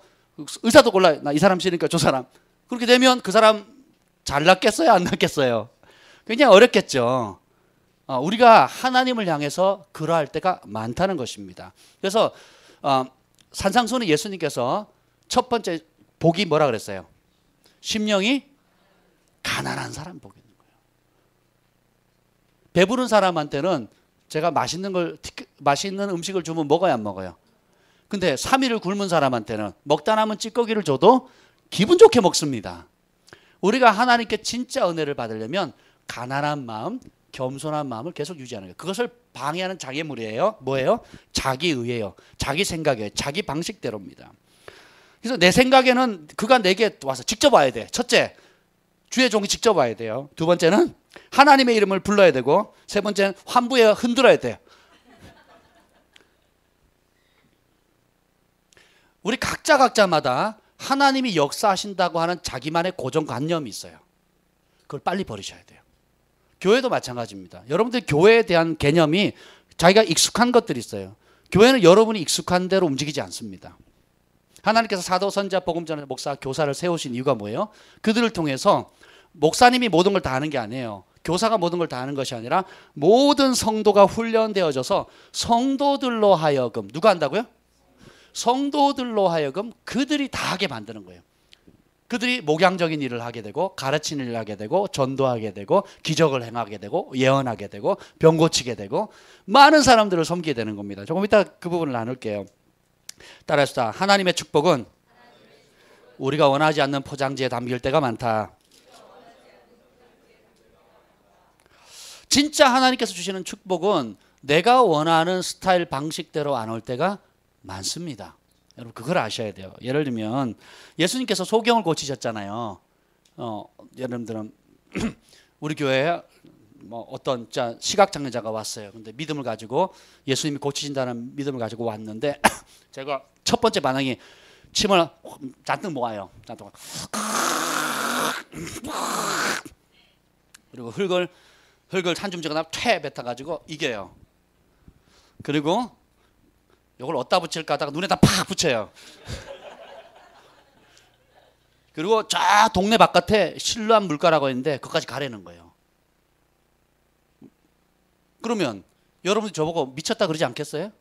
의사도 골라요. 나 이 사람 싫으니까 저 사람. 그렇게 되면 그 사람 잘 낫겠어요, 안 낫겠어요? 굉장히 어렵겠죠. 우리가 하나님을 향해서 그러할 때가 많다는 것입니다. 그래서 산상수훈의 예수님께서 첫 번째 복이 뭐라 그랬어요? 심령이 가난한 사람 복이 있는 거예요. 배부른 사람한테는 제가 맛있는 음식을 주면 먹어야 안 먹어요. 근데 3일을 굶은 사람한테는 먹다 남은 찌꺼기를 줘도 기분 좋게 먹습니다. 우리가 하나님께 진짜 은혜를 받으려면 가난한 마음, 겸손한 마음을 계속 유지하는 거예요. 그것을 방해하는 장애물이에요. 뭐예요? 자기의예요. 자기 생각이에요. 자기 방식대로입니다. 그래서 내 생각에는 그가 내게 와서 직접 와야 돼. 첫째, 주의 종이 직접 와야 돼요. 두 번째는 하나님의 이름을 불러야 되고, 세 번째는 환부에 흔들어야 돼요. 우리 각자마다 하나님이 역사하신다고 하는 자기만의 고정관념이 있어요. 그걸 빨리 버리셔야 돼요. 교회도 마찬가지입니다. 여러분들 교회에 대한 개념이 자기가 익숙한 것들이 있어요. 교회는 여러분이 익숙한 대로 움직이지 않습니다. 하나님께서 사도, 선지자, 복음전자, 목사, 교사를 세우신 이유가 뭐예요? 그들을 통해서 목사님이 모든 걸 다 하는 게 아니에요. 교사가 모든 걸 다 하는 것이 아니라 모든 성도가 훈련되어져서 성도들로 하여금, 누가 한다고요? 성도들로 하여금 그들이 다 하게 만드는 거예요. 그들이 목양적인 일을 하게 되고, 가르치는 일을 하게 되고, 전도하게 되고, 기적을 행하게 되고, 예언하게 되고, 병 고치게 되고, 많은 사람들을 섬기게 되는 겁니다. 조금 이따 그 부분을 나눌게요. 따라합시다. 하나님의 축복은 우리가 원하지 않는 포장지에 담길 때가 많다. 진짜 하나님께서 주시는 축복은 내가 원하는 스타일 방식대로 안 올 때가 많습니다. 여러분 그걸 아셔야 돼요. 예를 들면 예수님께서 소경을 고치셨잖아요. 여러분들은 우리 교회에 뭐 어떤 시각장애자가 왔어요. 근데 믿음을 가지고 예수님이 고치신다는 믿음을 가지고 왔는데 제가 첫 번째 반응이 침을 잔뜩 모아요. 잔뜩. 그리고 흙을 한 줌지거나 퇴 뱉어가지고 이겨요. 그리고 이걸 어디다 붙일까 하다가 눈에다 팍 붙여요. 그리고 저 동네 바깥에 실루한 물가라고 있는데 그것까지 가려는 거예요. 그러면 여러분들 저보고 미쳤다 그러지 않겠어요?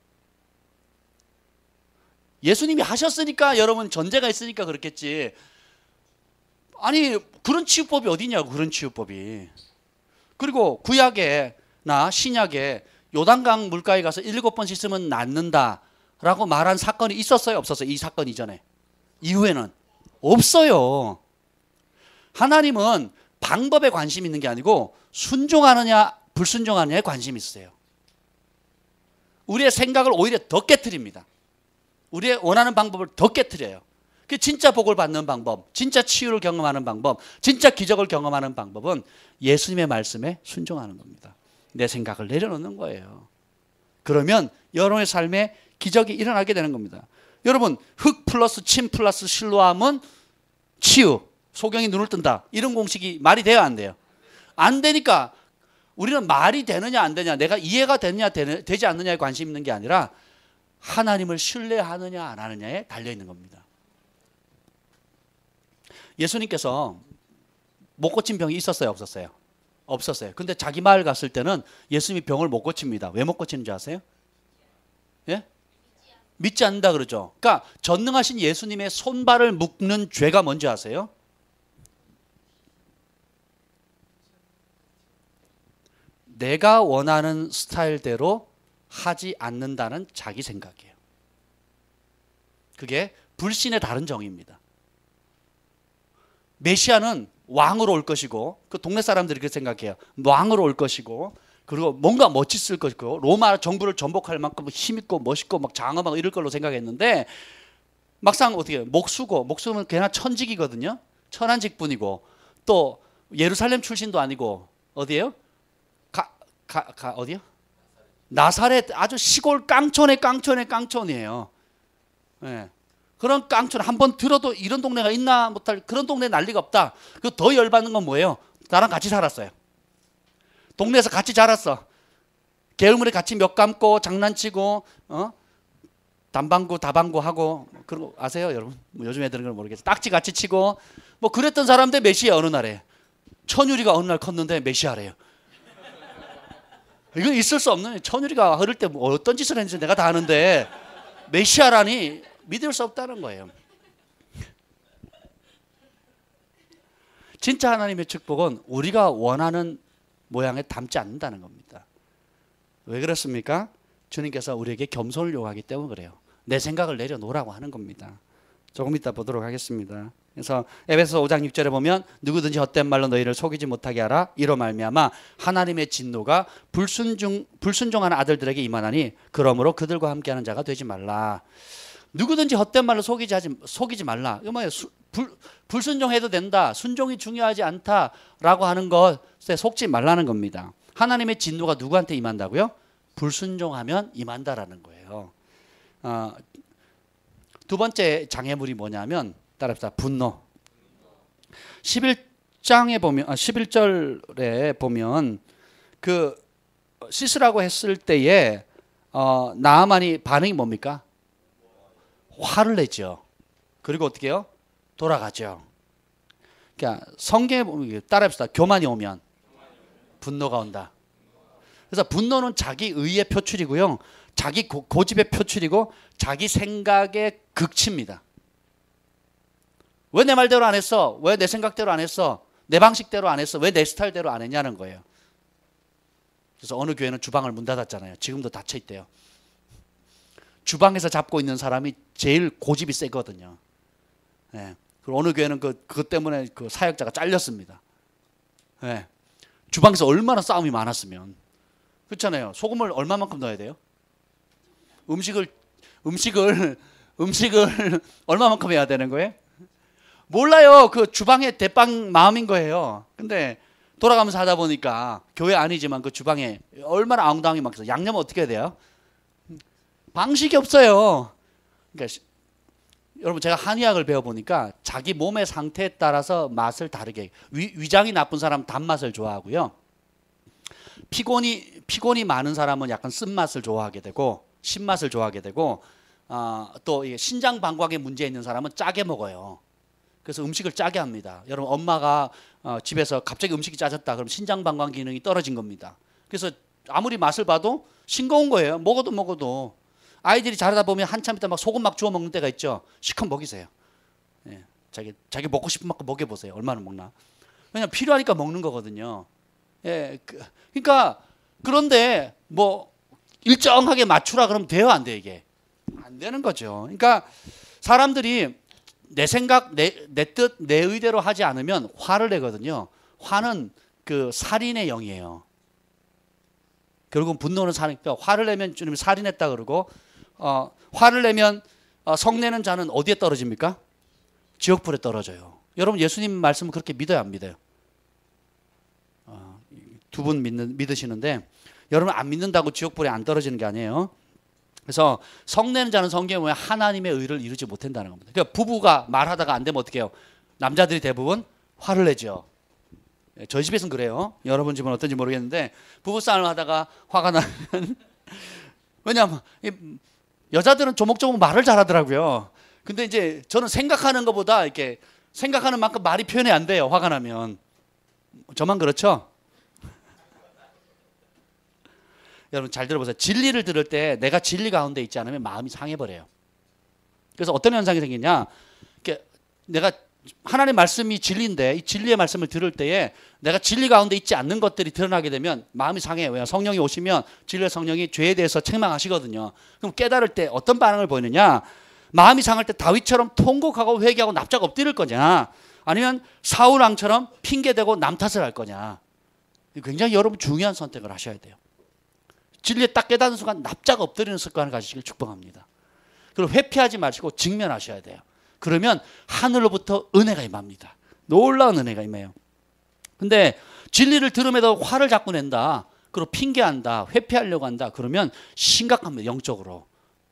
예수님이 하셨으니까 여러분 전제가 있으니까 그렇겠지. 아니 그런 치유법이 어디냐고. 그런 치유법이. 그리고 구약에나 신약에 요단강 물가에 가서 7번 씻으면 낫는다라고 말한 사건이 있었어요? 없었어요? 이 사건 이전에. 이후에는 없어요. 하나님은 방법에 관심이 있는 게 아니고 순종하느냐 불순종하느냐에 관심이 있어요. 우리의 생각을 오히려 더 깨트립니다. 우리의 원하는 방법을 더 깨트려요. 그 진짜 복을 받는 방법, 진짜 치유를 경험하는 방법, 진짜 기적을 경험하는 방법은 예수님의 말씀에 순종하는 겁니다. 내 생각을 내려놓는 거예요. 그러면 여러분의 삶에 기적이 일어나게 되는 겁니다. 여러분 흙 플러스 침 플러스 실로함은 치유, 소경이 눈을 뜬다. 이런 공식이 말이 돼요 안 돼요? 안 되니까 우리는 말이 되느냐 안 되냐, 내가 이해가 되느냐 되지 않느냐에 관심 있는 게 아니라 하나님을 신뢰하느냐 안 하느냐에 달려있는 겁니다. 예수님께서 못 고친 병이 있었어요 없었어요? 없었어요. 근데 자기 마을 갔을 때는 예수님이 병을 못 고칩니다. 왜 못 고치는 줄 아세요? 예? 믿지 않는다 그러죠. 그러니까 전능하신 예수님의 손발을 묶는 죄가 뭔지 아세요? 내가 원하는 스타일대로 하지 않는다는 자기 생각이에요. 그게 불신의 다른 정의입니다. 메시아는 왕으로 올 것이고, 그 동네 사람들이 그렇게 생각해요. 왕으로 올 것이고, 그리고 뭔가 멋있을 것이고, 로마 정부를 전복할 만큼 힘있고 멋있고 막 장엄하고 이럴 걸로 생각했는데, 막상 어떻게 해요? 목수면 걔나 천직이거든요. 천한직분이고, 또 예루살렘 출신도 아니고 어디예요? 어디요? 나사렛. 아주 시골 깡촌이에요. 네. 그런 깡촌 한번 들어도 이런 동네가 있나 못할 그런 동네 난리가 없다. 그 더 열받는 건 뭐예요? 나랑 같이 살았어요. 동네에서 같이 자랐어. 게으름에 같이 몇 감고 장난치고 단방구 다방구 하고 그런 거 아세요 여러분? 뭐 요즘 애들은 그런 거 모르겠어요. 딱지 같이 치고 뭐 그랬던 사람들 메시아 어느 날에 천유리가 어느 날 컸는데 메시아래요. 이건 있을 수 없는. 천유리가 어릴 때 뭐 어떤 짓을 했는지 내가 다 아는데 메시아라니 믿을 수 없다는 거예요. 진짜 하나님의 축복은 우리가 원하는 모양에 담지 않는다는 겁니다. 왜 그렇습니까? 주님께서 우리에게 겸손을 요구하기 때문에 그래요. 내 생각을 내려놓으라고 하는 겁니다. 조금 이따 보도록 하겠습니다. 그래서 에베소 5장 6절에 보면 누구든지 헛된 말로 너희를 속이지 못하게 하라. 이로 말미암아 하나님의 진노가 불순종하는 아들들에게 임하나니 그러므로 그들과 함께하는 자가 되지 말라. 누구든지 헛된 말로 속이지 말라. 이거 뭐예요? 불순종해도 된다. 순종이 중요하지 않다라고 하는 것에 속지 말라는 겁니다. 하나님의 진노가 누구한테 임한다고요? 불순종하면 임한다라는 거예요. 두 번째 장애물이 뭐냐면 따라합시다. 분노. 11장에 보면 11절에 보면 그 씻으라고 했을 때에 나아만이 반응이 뭡니까? 화를 내죠. 그리고 어떻게 해요? 돌아가죠. 그러니까 성경에 보면 따라합시다. 교만이 오면 분노가 온다. 그래서 분노는 자기 의의 표출이고요. 자기 고집의 표출이고 자기 생각의 극치입니다. 왜 내 말대로 안 했어? 왜 내 생각대로 안 했어? 내 방식대로 안 했어? 왜 내 스타일대로 안 했냐는 거예요. 그래서 어느 교회는 주방을 문 닫았잖아요. 지금도 닫혀 있대요. 주방에서 잡고 있는 사람이 제일 고집이 세거든요. 네. 그리고 어느 교회는 그것 때문에 그 사역자가 잘렸습니다. 네. 주방에서 얼마나 싸움이 많았으면. 그렇잖아요. 소금을 얼마만큼 넣어야 돼요? 음식을 얼마만큼 해야 되는 거예요? 몰라요. 그 주방의 대빵 마음인 거예요. 근데 돌아가면서 하다 보니까 교회 아니지만 그 주방에 얼마나 앙당이 막 있어. 양념 어떻게 해야 돼요? 방식이 없어요. 그러니까 여러분 제가 한의학을 배워보니까 자기 몸의 상태에 따라서 맛을 다르게 위장이 나쁜 사람은 단맛을 좋아하고요. 피곤이 많은 사람은 약간 쓴맛을 좋아하게 되고 신맛을 좋아하게 되고 또 신장 방광에 문제 있는 사람은 짜게 먹어요. 그래서 음식을 짜게 합니다. 여러분 엄마가 집에서 갑자기 음식이 짜졌다 그럼 신장 방광 기능이 떨어진 겁니다. 그래서 아무리 맛을 봐도 싱거운 거예요. 먹어도 아이들이 자라다 보면 한참 있다 막 소금 막 주워 먹는 때가 있죠. 실컷 먹이세요. 예, 자기 먹고 싶은 만큼 먹여보세요. 얼마나 먹나. 그냥 필요하니까 먹는 거거든요. 예, 그러니까 그런데 뭐 일정하게 맞추라 그러면 돼요, 안 돼 이게? 안 되는 거죠. 그러니까 사람들이 내 생각, 내 뜻, 내 의대로 하지 않으면 화를 내거든요. 화는 그 살인의 영이에요. 결국은 분노는 살인. 그러니까 화를 내면 주님이 살인했다 그러고 화를 내면 성내는 자는 어디에 떨어집니까? 지옥불에 떨어져요. 여러분 예수님 말씀을 그렇게 믿어요, 안 믿어요? 두 분 믿으시는데 여러분 안 믿는다고 지옥불에 안 떨어지는 게 아니에요. 그래서 성내는 자는 성경에 보면 하나님의 의를 이루지 못한다는 겁니다. 그러니까 부부가 말하다가 안 되면 어떻게 해요? 남자들이 대부분 화를 내죠. 저희 집에서는 그래요. 여러분 집은 어떤지 모르겠는데 부부싸움을 하다가 화가 나면 왜냐하면 여자들은 조목조목 말을 잘하더라고요. 근데 이제 저는 생각하는 것보다 이렇게 생각하는 만큼 말이 표현이 안 돼요. 화가 나면. 저만 그렇죠? 여러분 잘 들어보세요. 진리를 들을 때 내가 진리 가운데 있지 않으면 마음이 상해버려요. 그래서 어떤 현상이 생기냐? 내가 하나님의 말씀이 진리인데 이 진리의 말씀을 들을 때에 내가 진리 가운데 있지 않는 것들이 드러나게 되면 마음이 상해요. 왜요? 성령이 오시면 진리의 성령이 죄에 대해서 책망하시거든요. 그럼 깨달을 때 어떤 반응을 보이느냐? 마음이 상할 때 다윗처럼 통곡하고 회개하고 납작 엎드릴 거냐? 아니면 사울 왕처럼 핑계대고 남 탓을 할 거냐? 굉장히 여러분 중요한 선택을 하셔야 돼요. 진리에 딱 깨닫는 순간 납작 엎드리는 습관을 가지시길 축복합니다. 그리고 회피하지 마시고 직면하셔야 돼요. 그러면 하늘로부터 은혜가 임합니다. 놀라운 은혜가 임해요. 근데 진리를 들음에도 화를 자꾸 낸다. 그리고 핑계한다. 회피하려고 한다. 그러면 심각합니다. 영적으로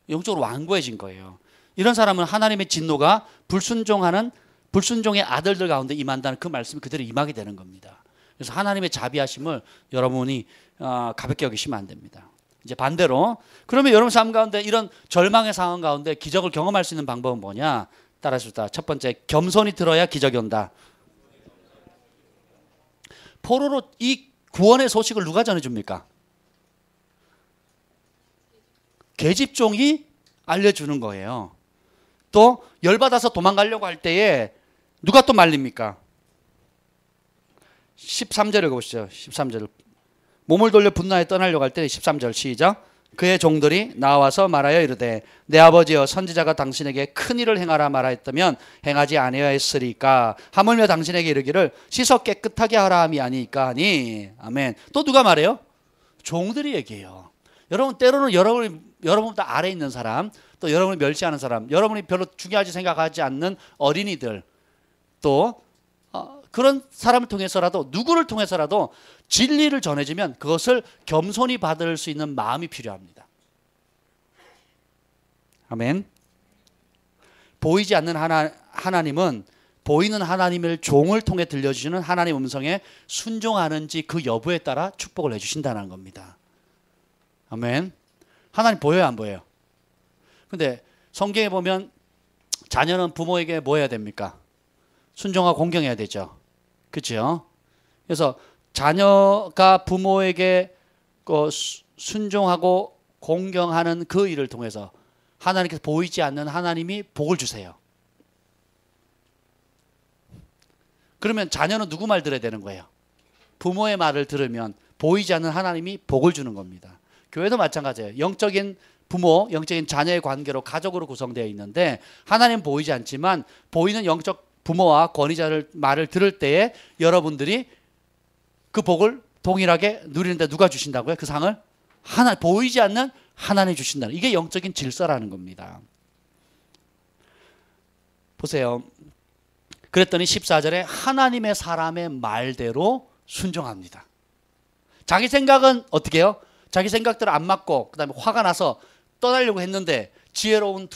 완고해진 거예요. 이런 사람은 하나님의 진노가 불순종의 아들들 가운데 임한다는 그 말씀이 그대로 임하게 되는 겁니다. 그래서 하나님의 자비하심을 여러분이 가볍게 여기시면 안 됩니다. 이제 반대로 그러면 여러분 삶 가운데 이런 절망의 상황 가운데 기적을 경험할 수 있는 방법은 뭐냐? 따라하십시다. 첫 번째, 겸손이 들어야 기적이 온다. 포로로 이 구원의 소식을 누가 전해줍니까? 계집종이 알려주는 거예요. 또 열받아서 도망가려고 할 때에 누가 또 말립니까? 13절 읽어보시죠. 13절. 몸을 돌려 분노에 떠나려고 할 때 13절 시작. 그의 종들이 나와서 말하여 이르되 내 아버지여 선지자가 당신에게 큰 일을 행하라 말하였다면 행하지 아니하였으리까 하물며 당신에게 이르기를 씻어 깨끗하게 하라 함이 아니니까 하니. 아멘. 또 누가 말해요? 종들이 얘기해요. 여러분 때로는 여러분보다 아래 있는 사람, 또 여러분이 멸시하는 사람, 여러분이 별로 중요하지 생각하지 않는 어린이들, 또 그런 사람을 통해서라도, 누구를 통해서라도 진리를 전해주면 그것을 겸손히 받을 수 있는 마음이 필요합니다. 아멘. 보이지 않는 하나님은 보이는 하나님을 종을 통해 들려주시는 하나님 음성에 순종하는지 그 여부에 따라 축복을 해주신다는 겁니다. 아멘. 하나님 보여요, 안 보여요? 근데 성경에 보면 자녀는 부모에게 뭐 해야 됩니까? 순종하고 공경해야 되죠. 그렇죠? 그래서 자녀가 부모에게 순종하고 공경하는 그 일을 통해서 하나님께서 보이지 않는 하나님이 복을 주세요. 그러면 자녀는 누구 말 들어야 되는 거예요? 부모의 말을 들으면 보이지 않는 하나님이 복을 주는 겁니다. 교회도 마찬가지예요. 영적인 부모, 영적인 자녀의 관계로 가족으로 구성되어 있는데 하나님 보이지 않지만 보이는 영적 부모와 권위자를 말을 들을 때에 여러분들이 그 복을 동일하게 누리는데 누가 주신다고요? 그 상을? 보이지 않는 하나님이 주신다는, 이게 영적인 질서라는 겁니다. 보세요. 그랬더니 14절에 하나님의 사람의 말대로 순종합니다. 자기 생각은 어떻게 해요? 자기 생각대로 안 맞고 그 다음에 화가 나서 떠나려고 했는데 지혜로운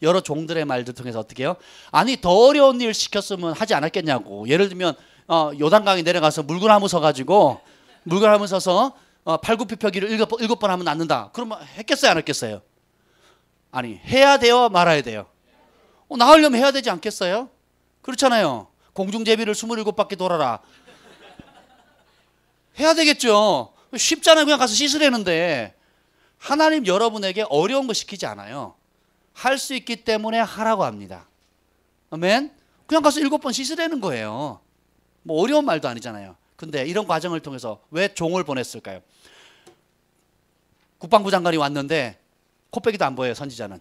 여러 종들의 말들 통해서 어떻게 해요? 아니 더 어려운 일 시켰으면 하지 않았겠냐고. 예를 들면 요단강에 내려가서 물구나무 서가지고 물구나무 서서 팔굽혀펴기를 7번 하면 낫는다. 그러면 했겠어요, 안 했겠어요? 아니 해야 돼요, 말아야 돼요? 나으려면 해야 되지 않겠어요? 그렇잖아요. 공중제비를 27바퀴 돌아라. 해야 되겠죠. 쉽잖아요. 그냥 가서 씻으려는데. 하나님 여러분에게 어려운 거 시키지 않아요. 할 수 있기 때문에 하라고 합니다. 아멘. 그냥 가서 7번 씻으려는 거예요. 뭐 어려운 말도 아니잖아요. 근데 이런 과정을 통해서 왜 종을 보냈을까요? 국방부 장관이 왔는데 코빼기도 안 보여요, 선지자는.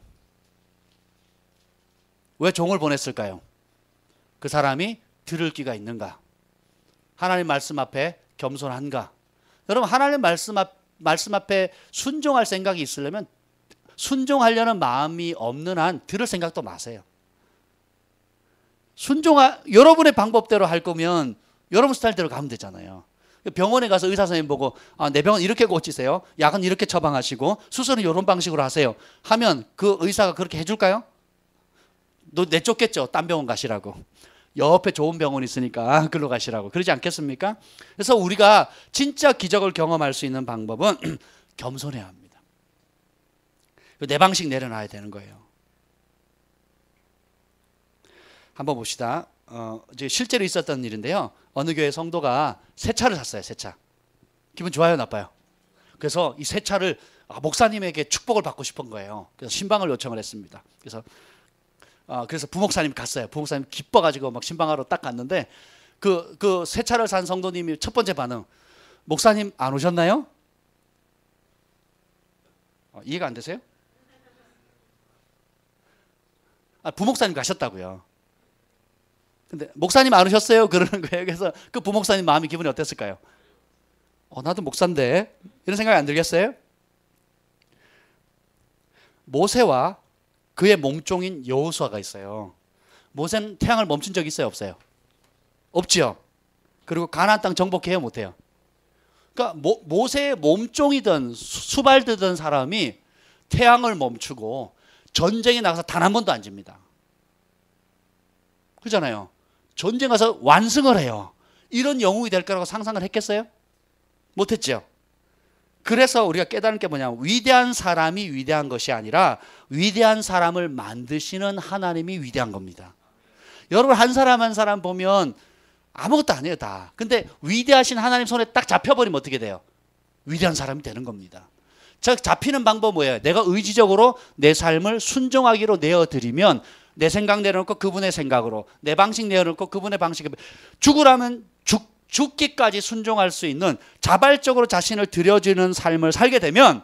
왜 종을 보냈을까요? 그 사람이 들을 귀가 있는가? 하나님 말씀 앞에 겸손한가? 여러분 하나님 말씀 앞에 순종할 생각이 있으려면, 순종하려는 마음이 없는 한 들을 생각도 마세요. 여러분의 방법대로 할 거면 여러분 스타일대로 가면 되잖아요. 병원에 가서 의사 선생님 보고 내 병은 이렇게 고치세요, 약은 이렇게 처방하시고 수술은 이런 방식으로 하세요 하면 그 의사가 그렇게 해줄까요? 너 내쫓겠죠. 딴 병원 가시라고. 옆에 좋은 병원이 있으니까 글로 가시라고. 그러지 않겠습니까? 그래서 우리가 진짜 기적을 경험할 수 있는 방법은 겸손해야 합니다. 내 방식 내려놔야 되는 거예요. 한번 봅시다. 이제 실제로 있었던 일인데요. 어느 교회 성도가 새 차를 샀어요. 새 차. 기분 좋아요, 나빠요? 그래서 이 새 차를 목사님에게 축복을 받고 싶은 거예요. 그래서 신방을 요청을 했습니다. 그래서 부목사님 갔어요. 부목사님 기뻐가지고 막 신방하러 딱 갔는데 그 새 차를 산 성도님이 첫 번째 반응, 목사님 안 오셨나요? 이해가 안 되세요? 부목사님 가셨다고요. 근데 목사님 안 오셨어요? 그러는 거예요. 그래서 그 부목사님 마음이 기분이 어땠을까요? 나도 목사인데 이런 생각이 안 들겠어요? 모세와 그의 몸종인 여호수아가 있어요. 모세는 태양을 멈춘 적이 있어요, 없어요? 없지요. 그리고 가나안 땅 정복해요, 못해요? 그러니까 모세의 몸종이든 수발되던 사람이 태양을 멈추고 전쟁에 나가서 단 한 번도 안 집니다. 그렇잖아요. 전쟁 가서 완승을 해요. 이런 영웅이 될 거라고 상상을 했겠어요? 못했죠. 그래서 우리가 깨달은 게 뭐냐면, 위대한 사람이 위대한 것이 아니라 위대한 사람을 만드시는 하나님이 위대한 겁니다. 여러분 한 사람 한 사람 보면 아무것도 아니에요, 다. 근데 위대하신 하나님 손에 딱 잡혀버리면 어떻게 돼요? 위대한 사람이 되는 겁니다. 즉 잡히는 방법은 뭐예요? 내가 의지적으로 내 삶을 순종하기로 내어드리면, 내 생각 내려놓고 그분의 생각으로, 내 방식 내려놓고 그분의 방식으로, 죽으라면 죽기까지 순종할 수 있는 자발적으로 자신을 드려주는 삶을 살게 되면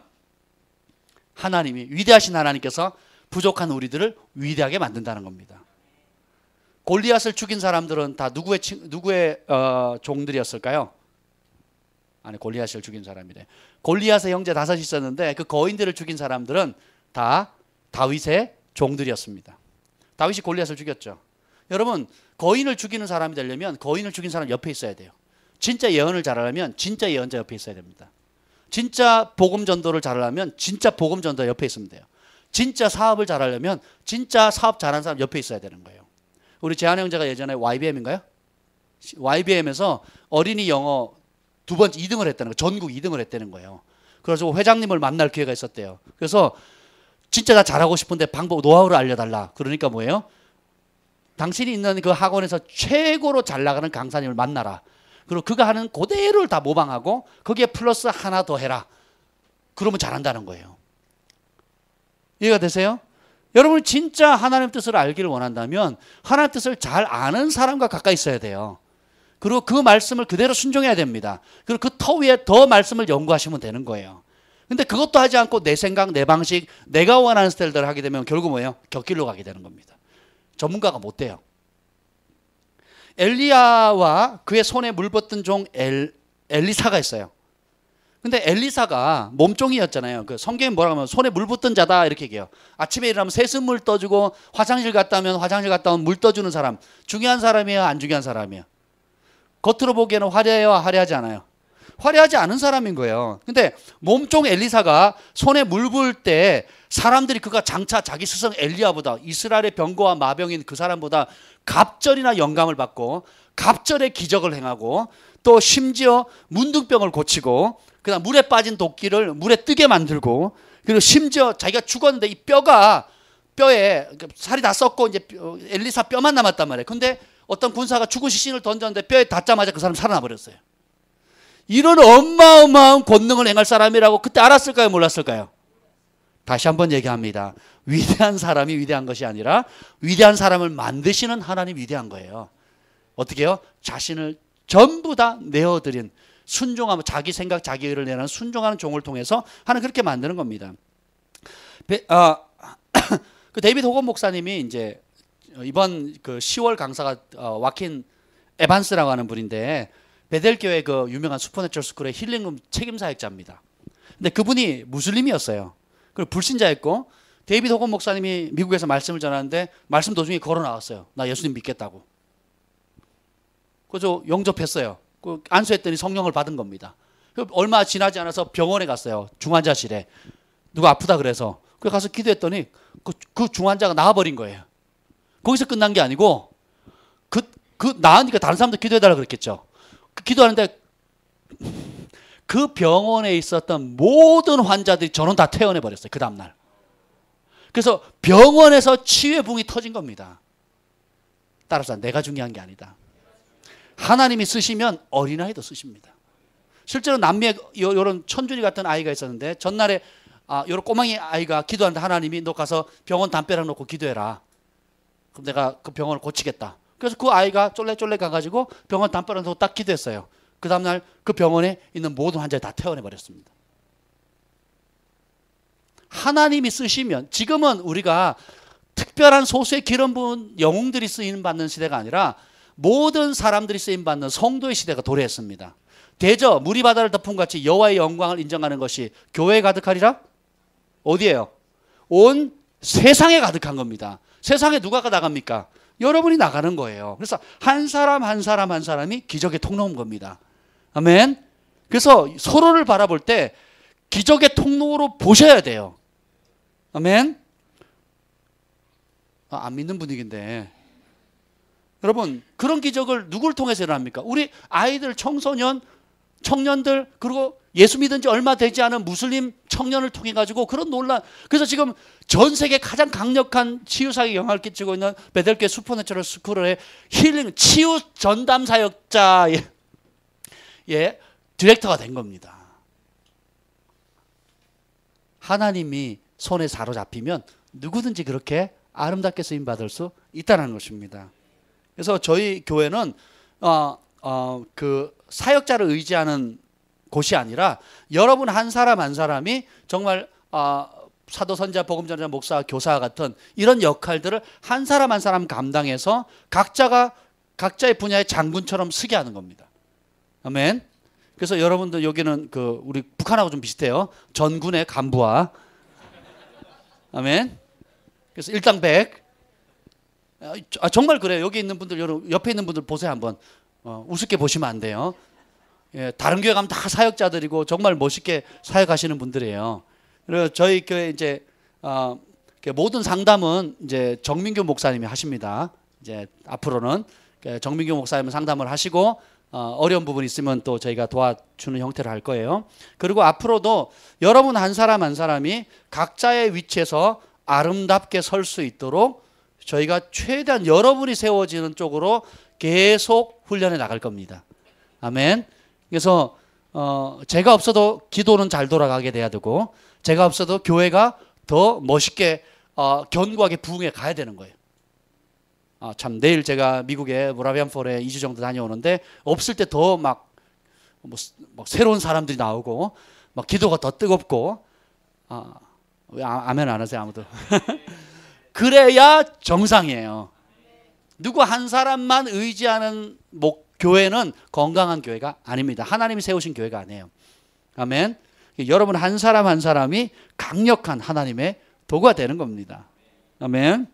하나님이, 위대하신 하나님께서 부족한 우리들을 위대하게 만든다는 겁니다. 골리앗을 죽인 사람들은 다 누구의 종들이었을까요? 아니, 골리앗을 죽인 사람이래. 골리앗의 형제 5이 있었는데 그 거인들을 죽인 사람들은 다 다윗의 종들이었습니다. 다윗이 골리앗을 죽였죠. 여러분, 거인을 죽이는 사람이 되려면 거인을 죽인 사람 옆에 있어야 돼요. 진짜 예언을 잘하려면 진짜 예언자 옆에 있어야 됩니다. 진짜 복음 전도를 잘하려면 진짜 복음 전도 옆에 있으면 돼요. 진짜 사업을 잘하려면 진짜 사업 잘하는 사람 옆에 있어야 되는 거예요. 우리 재한 형제가 예전에 YBM인가요? YBM에서 어린이 영어 2번째 2등을 했다는 거예요. 전국 2등을 했다는 거예요. 그래서 회장님을 만날 기회가 있었대요. 그래서 진짜 나 잘하고 싶은데 방법, 노하우를 알려달라. 그러니까 뭐예요? 당신이 있는 그 학원에서 최고로 잘 나가는 강사님을 만나라. 그리고 그가 하는 그대로를 다 모방하고 거기에 플러스 하나 더 해라. 그러면 잘한다는 거예요. 이해가 되세요? 여러분, 진짜 하나님 뜻을 알기를 원한다면 하나님 뜻을 잘 아는 사람과 가까이 있어야 돼요. 그리고 그 말씀을 그대로 순종해야 됩니다. 그리고 그 터 위에 더 말씀을 연구하시면 되는 거예요. 근데 그것도 하지 않고 내 생각, 내 방식, 내가 원하는 스타일대로 하게 되면 결국 뭐예요? 격길로 가게 되는 겁니다. 전문가가 못 돼요. 엘리야와 그의 손에 물벗던 종 엘리사가 있어요. 근데 엘리사가 몸종이었잖아요. 그 성경에 뭐라고 하면 손에 물붓던 자다 이렇게 얘기해요. 아침에 일어나면 세숫물 떠주고 화장실 갔다 오면 물 떠주는 사람. 중요한 사람이에요? 안 중요한 사람이에요? 겉으로 보기에는 화려해요? 화려하지 않아요? 화려하지 않은 사람인 거예요. 근데 몸종 엘리사가 손에 물 부을 때 사람들이 그가 장차 자기 스승 엘리야보다, 이스라엘의 병거와 마병인 그 사람보다 갑절이나 영감을 받고 갑절의 기적을 행하고 또 심지어 문둥병을 고치고 그다음 물에 빠진 도끼를 물에 뜨게 만들고, 그리고 심지어 자기가 죽었는데 이 뼈에 살이 다 썩고 이제 엘리사 뼈만 남았단 말이에요. 근데 어떤 군사가 죽은 시신을 던졌는데 뼈에 닿자마자 그 사람 살아나 버렸어요. 이런 어마어마한 권능을 행할 사람이라고 그때 알았을까요? 몰랐을까요? 다시 한번 얘기합니다. 위대한 사람이 위대한 것이 아니라 위대한 사람을 만드시는 하나님 위대한 거예요. 어떻게 해요? 자신을 전부 다 내어드린, 순종하면 자기 생각, 자기 의를 내는 순종하는 종을 통해서 하나님 그렇게 만드는 겁니다. 그 데이비드 호건 목사님이 이제 이번 그 10월 강사가 와킨 에반스라고 하는 분인데 베델교회 그 유명한 슈퍼내추럴 스쿨의 힐링룸 책임사역자입니다. 근데 그분이 무슬림이었어요. 그리고 불신자였고 데이비드 호건 목사님이 미국에서 말씀을 전하는데 말씀 도중에 걸어 나왔어요. 나 예수님 믿겠다고. 그래서 영접했어요. 안수했더니 성령을 받은 겁니다. 얼마 지나지 않아서 병원에 갔어요. 중환자실에. 누가 아프다 그래서. 그래서 가서 기도했더니 그 중환자가 나아버린 거예요. 거기서 끝난 게 아니고 나으니까 다른 사람도 기도해달라고 그랬겠죠. 기도하는데 그 병원에 있었던 모든 환자들이 전원 다 퇴원해버렸어요. 그 다음날. 그래서 병원에서 치유의 붕이 터진 겁니다. 따라서 내가 중요한 게 아니다. 하나님이 쓰시면 어린아이도 쓰십니다. 실제로 남미에 이런 천준이 같은 아이가 있었는데 전날에 이런 꼬망이 아이가 기도하는데 하나님이 너 가서 병원 담벼락 놓고 기도해라. 그럼 내가 그 병원을 고치겠다. 그래서 그 아이가 쫄래쫄래 가가지고 병원 담벼락 놓고 딱 기도했어요. 그 다음날 그 병원에 있는 모든 환자를 다 퇴원해버렸습니다. 하나님이 쓰시면, 지금은 우리가 특별한 소수의 기름 부은 영웅들이 쓰임받는 시대가 아니라 모든 사람들이 쓰임받는 성도의 시대가 도래했습니다. 대저 물이 바다를 덮은 같이 여호와의 영광을 인정하는 것이 교회에 가득하리라? 어디예요? 온 세상에 가득한 겁니다. 세상에 누가 나갑니까? 여러분이 나가는 거예요. 그래서 한 사람 한 사람이 기적의 통로인 겁니다. 아멘. 그래서 서로를 바라볼 때 기적의 통로로 보셔야 돼요. 아멘. 안 믿는 분위기인데 여러분, 그런 기적을 누굴 통해서 일어납니까? 우리 아이들, 청소년, 청년들, 그리고 예수 믿은 지 얼마 되지 않은 무슬림 청년을 통해 가지고 그런 논란. 그래서 지금 전 세계 가장 강력한 치유사에 영향을 끼치고 있는 베델교회 슈퍼내추럴 스쿨의 힐링 치유 전담 사역자의 디렉터가 된 겁니다. 하나님이 손에 사로잡히면 누구든지 그렇게 아름답게 쓰임 받을 수 있다는 것입니다. 그래서 저희 교회는 그 사역자를 의지하는 곳이 아니라 여러분 한 사람 한 사람이 정말 사도, 선지자, 복음전자, 목사, 교사 같은 이런 역할들을 한 사람 한 사람 감당해서 각자가 각자의 분야의 장군처럼 쓰게 하는 겁니다. 아멘. 그래서 여러분들 여기는 그 우리 북한하고 좀 비슷해요. 전군의 간부와 아멘. 그래서 일당백. 정말 그래요. 여기 있는 분들, 여러분 옆에 있는 분들 보세요 한번. 우습게 보시면 안 돼요. 예, 다른 교회 가면 다 사역자들이고 정말 멋있게 사역하시는 분들이에요. 그리고 저희 교회 이제 모든 상담은 이제 정민규 목사님이 하십니다. 이제 앞으로는 정민규 목사님은 상담을 하시고 어려운 부분 있으면 또 저희가 도와주는 형태로 할 거예요. 그리고 앞으로도 여러분 한 사람 한 사람이 각자의 위치에서 아름답게 설 수 있도록 저희가 최대한 여러분이 세워지는 쪽으로 계속 훈련해 나갈 겁니다. 아멘. 그래서 제가 없어도 기도는 잘 돌아가게 돼야 되고 제가 없어도 교회가 더 멋있게 견고하게 부흥해 가야 되는 거예요. 참 내일 제가 미국에 모라비안 폴에 2주 정도 다녀오는데 없을 때 더 막 새로운 사람들이 나오고 막 기도가 더 뜨겁고 왜 아멘 안 하세요 아무도? 그래야 정상이에요. 누구 한 사람만 의지하는 교회는 건강한 교회가 아닙니다. 하나님이 세우신 교회가 아니에요. 아멘. 여러분 한 사람 한 사람이 강력한 하나님의 도구가 되는 겁니다. 아멘.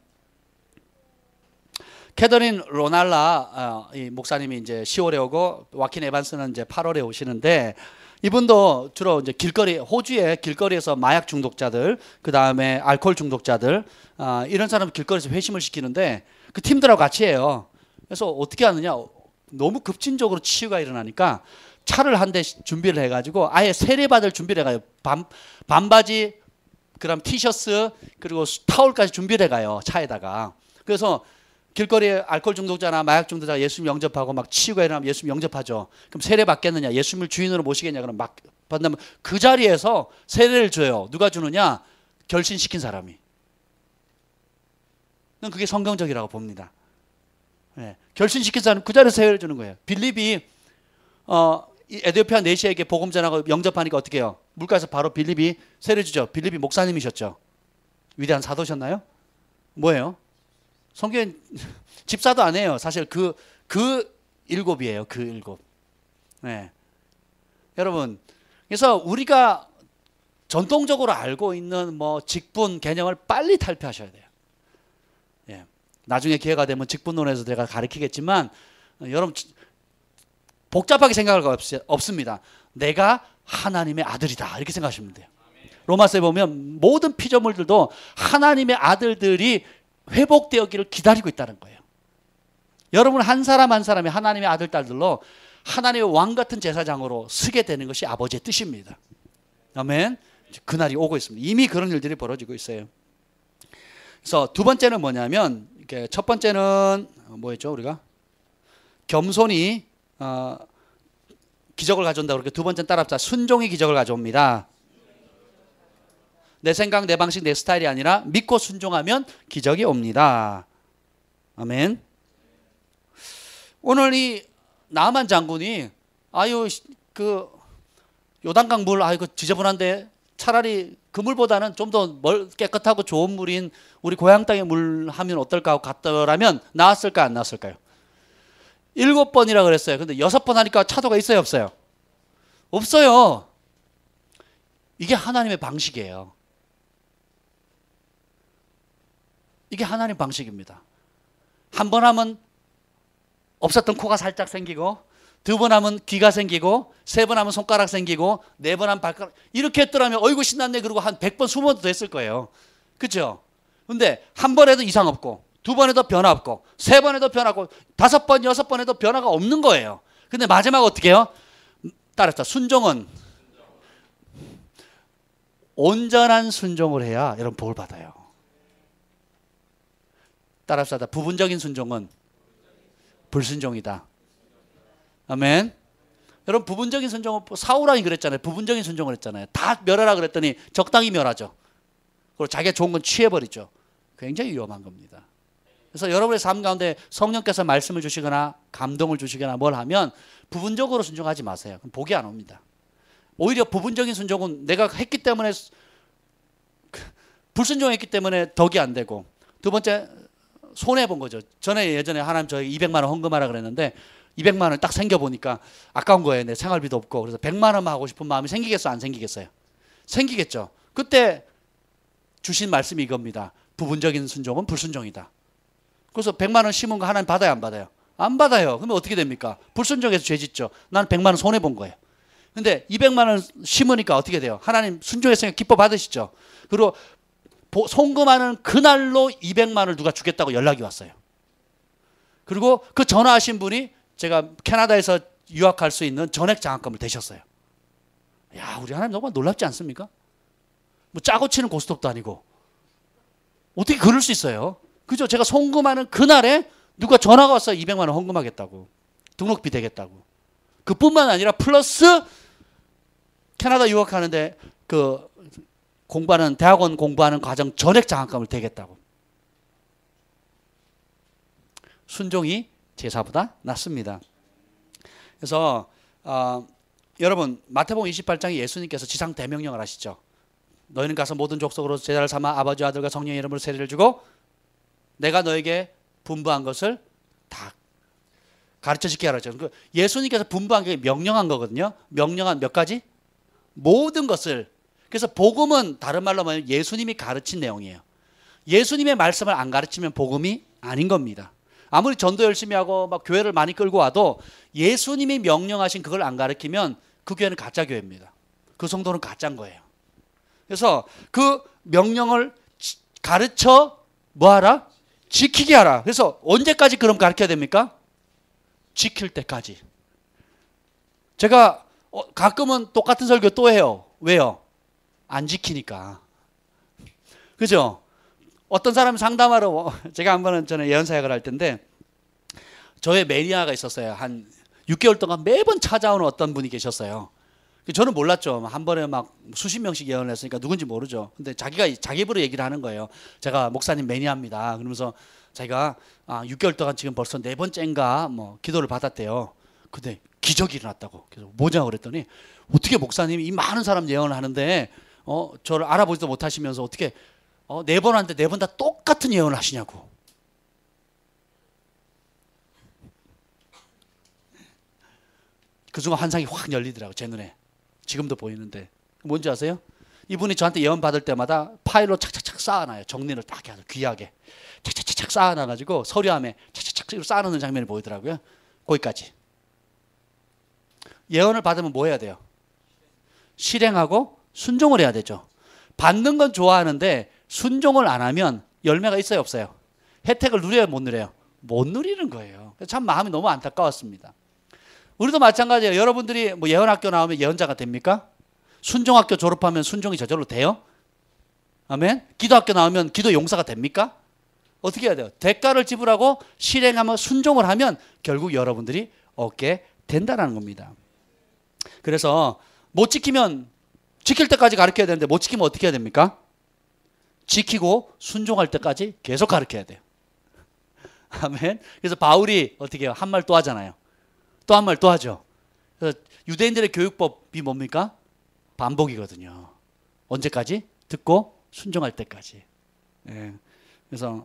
캐더린 로날라 이 목사님이 이제 10월에 오고 와킨 에반스는 이제 8월에 오시는데 이분도 주로 이제 호주의 길거리에서 마약 중독자들, 그 다음에 알코올 중독자들 이런 사람 길거리에서 회심을 시키는데 그 팀들하고 같이 해요. 그래서 어떻게 하느냐? 너무 급진적으로 치유가 일어나니까 차를 한 대 준비를 해가지고 아예 세례받을 준비를 해가요. 반바지, 그다음 티셔츠 그리고 타올까지 준비를 해가요 차에다가. 그래서 길거리에 알코올 중독자나 마약 중독자가 예수님 영접하고 막 치유가 일어나면 예수님 영접하죠. 그럼 세례 받겠느냐? 예수님을 주인으로 모시겠냐? 그럼 막 받으면 그 자리에서 세례를 줘요. 누가 주느냐? 결신시킨 사람이. 난 그게 성경적이라고 봅니다. 네. 결신시킨 사람 그 자리에서 세례를 주는 거예요. 빌립이 이 에디오피아 내시에게 복음 전하고 영접하니까 어떻게 해요? 물가에서 바로 빌립이 세례 주죠. 빌립이 목사님이셨죠. 위대한 사도셨나요? 뭐예요? 성경 집사도 안 해요. 사실 그 일곱이에요. 그 일곱. 네. 여러분, 그래서 우리가 전통적으로 알고 있는 뭐 직분 개념을 빨리 탈피하셔야 돼요. 예. 나중에 기회가 되면 직분론에서 제가 가르치겠지만 여러분 복잡하게 생각할 거 없습니다. 내가 하나님의 아들이다 이렇게 생각하시면 돼요. 로마서에 보면 모든 피조물들도 하나님의 아들들이 회복되었기를 기다리고 있다는 거예요. 여러분 한 사람 한 사람이 하나님의 아들 딸들로 하나님의 왕 같은 제사장으로 서게 되는 것이 아버지의 뜻입니다. 아멘. 그날이 오고 있습니다. 이미 그런 일들이 벌어지고 있어요. 그래서 두 번째는 뭐냐면 첫 번째는 뭐였죠 우리가? 겸손이 기적을 가져온다고 그렇게 두 번째는 따라합시다. 순종이 기적을 가져옵니다. 내 생각, 내 방식, 내 스타일이 아니라 믿고 순종하면 기적이 옵니다. 아멘. 오늘 이 나아만 장군이 그 요단강 물 지저분한데 차라리 그 물보다는 좀 더 깨끗하고 좋은 물인 우리 고향 땅의 물 하면 어떨까 하고 갔더라면 나았을까 안 나았을까요? 7번이라 그랬어요. 근데 6번 하니까 차도가 있어요 없어요? 없어요. 이게 하나님의 방식이에요. 이게 하나님 방식입니다. 한 번 하면 없었던 코가 살짝 생기고, 두 번 하면 귀가 생기고, 세 번 하면 손가락 생기고, 네 번 하면 발가락. 이렇게 했더라면 어이구 신났네 그러고 한 100번 20번도 됐을 거예요. 그렇죠? 근데 한 번 해도 이상 없고, 두 번 해도 변화 없고, 세 번 해도 변화 없고, 5번 6번 해도 변화가 없는 거예요. 근데 마지막 어떻게 해요? 따라서 순종은 온전한 순종을 해야 여러분 복을 받아요. 따라서 부분적인 순종은 불순종이다. 아멘. 여러분 부분적인 순종은 사울왕이 그랬잖아요. 부분적인 순종을 했잖아요. 다 멸하라 그랬더니 적당히 멸하죠. 그리고 자기가 좋은 건 취해버리죠. 굉장히 위험한 겁니다. 그래서 여러분의 삶 가운데 성령께서 말씀을 주시거나 감동을 주시거나 뭘 하면 부분적으로 순종하지 마세요. 그럼 복이 안 옵니다. 오히려 부분적인 순종은 내가 했기 때문에 불순종했기 때문에 덕이 안 되고, 두 번째 손해본 거죠. 전에 예전에 하나님 저희 200만 원 헌금하라 그랬는데 200만 원을 딱 생겨보니까 아까운 거예요. 내 생활비도 없고. 그래서 100만 원만 하고 싶은 마음이 생기겠어 안 생기겠어요? 생기겠죠. 그때 주신 말씀이 이겁니다. 부분적인 순종은 불순종이다. 그래서 100만 원 심은 거 하나님 받아요 안 받아요? 안 받아요. 그러면 어떻게 됩니까? 불순종해서 죄 짓죠. 나는 100만 원 손해본 거예요. 근데 200만 원 심으니까 어떻게 돼요? 하나님 순종했으니까 기뻐 받으시죠. 그리고 송금하는 그날로 200만 원을 누가 주겠다고 연락이 왔어요. 그리고 그 전화하신 분이 제가 캐나다에서 유학할 수 있는 전액 장학금을 대셨어요. 야, 우리 하나님 너무 놀랍지 않습니까? 뭐 짜고 치는 고스톱도 아니고 어떻게 그럴 수 있어요? 그죠? 제가 송금하는 그날에 누가 전화가 왔어요. 200만 원 헌금하겠다고. 등록비 되겠다고. 그뿐만 아니라 플러스 캐나다 유학하는데 그 공부하는 대학원 공부하는 과정 전액 장학금을 대겠다고. 순종이 제사보다 낫습니다. 그래서 여러분 마태복음 28장에 예수님께서 지상 대명령을 하시죠. 너희는 가서 모든 족속으로 제자를 삼아 아버지와 아들과 성령의 이름으로 세례를 주고 내가 너에게 분부한 것을 다 가르쳐 지키게 하라. 예수님께서 분부한 게 명령한 거거든요. 명령한 몇 가지? 모든 것을. 그래서 복음은 다른 말로 말하면 예수님이 가르친 내용이에요. 예수님의 말씀을 안 가르치면 복음이 아닌 겁니다. 아무리 전도 열심히 하고 막 교회를 많이 끌고 와도 예수님이 명령하신 그걸 안 가르치면 그 교회는 가짜 교회입니다. 그 성도는 가짜인 거예요. 그래서 그 명령을 가르쳐 뭐 하라? 지키게 하라. 그래서 언제까지 그럼 가르쳐야 됩니까? 지킬 때까지. 제가 가끔은 똑같은 설교 또 해요. 왜요? 안 지키니까. 그죠? 어떤 사람이 상담하러 제가 한 번은 저는 예언사역을 할 텐데 저의 매니아가 있었어요. 한 6개월 동안 매번 찾아오는 어떤 분이 계셨어요. 저는 몰랐죠. 한 번에 막 수십 명씩 예언을 했으니까 누군지 모르죠. 근데 자기가 자기 입으로 얘기를 하는 거예요. 제가 목사님 매니아입니다. 그러면서 자기가 6개월 동안 지금 벌써 4번째인가 뭐 기도를 받았대요. 근데 기적이 일어났다고. 그래서 뭐냐 그랬더니 어떻게 목사님이 이 많은 사람 예언을 하는데 저를 알아보지도 못하시면서 어떻게 4번 하는데 4번 다 똑같은 예언을 하시냐고. 그 순간 환상이 확 열리더라고요. 제 눈에. 지금도 보이는데. 뭔지 아세요? 이분이 저한테 예언 받을 때마다 파일로 착착착 쌓아놔요. 정리를 딱 해서 귀하게. 착착착 쌓아놔가지고 서류함에 착착착 쌓아놓는 장면이 보이더라고요. 거기까지. 예언을 받으면 뭐 해야 돼요? 실행하고 순종을 해야 되죠. 받는 건 좋아하는데 순종을 안 하면 열매가 있어요 없어요? 혜택을 누려요 못 누려요? 못 누리는 거예요. 참 마음이 너무 안타까웠습니다. 우리도 마찬가지예요. 여러분들이 뭐 예언학교 나오면 예언자가 됩니까? 순종학교 졸업하면 순종이 저절로 돼요? 아멘? 기도학교 나오면 기도 용사가 됩니까? 어떻게 해야 돼요? 대가를 지불하고 실행하며 순종을 하면 결국 여러분들이 얻게 된다는 겁니다. 그래서 못 지키면 지킬 때까지 가르쳐야 되는데 못 지키면 어떻게 해야 됩니까? 지키고 순종할 때까지 계속 가르쳐야 돼요. 아멘. 그래서 바울이 어떻게 해요? 한 말 또 하잖아요. 또 한 말 또 하죠. 그래서 유대인들의 교육법이 뭡니까? 반복이거든요. 언제까지? 듣고 순종할 때까지. 예. 그래서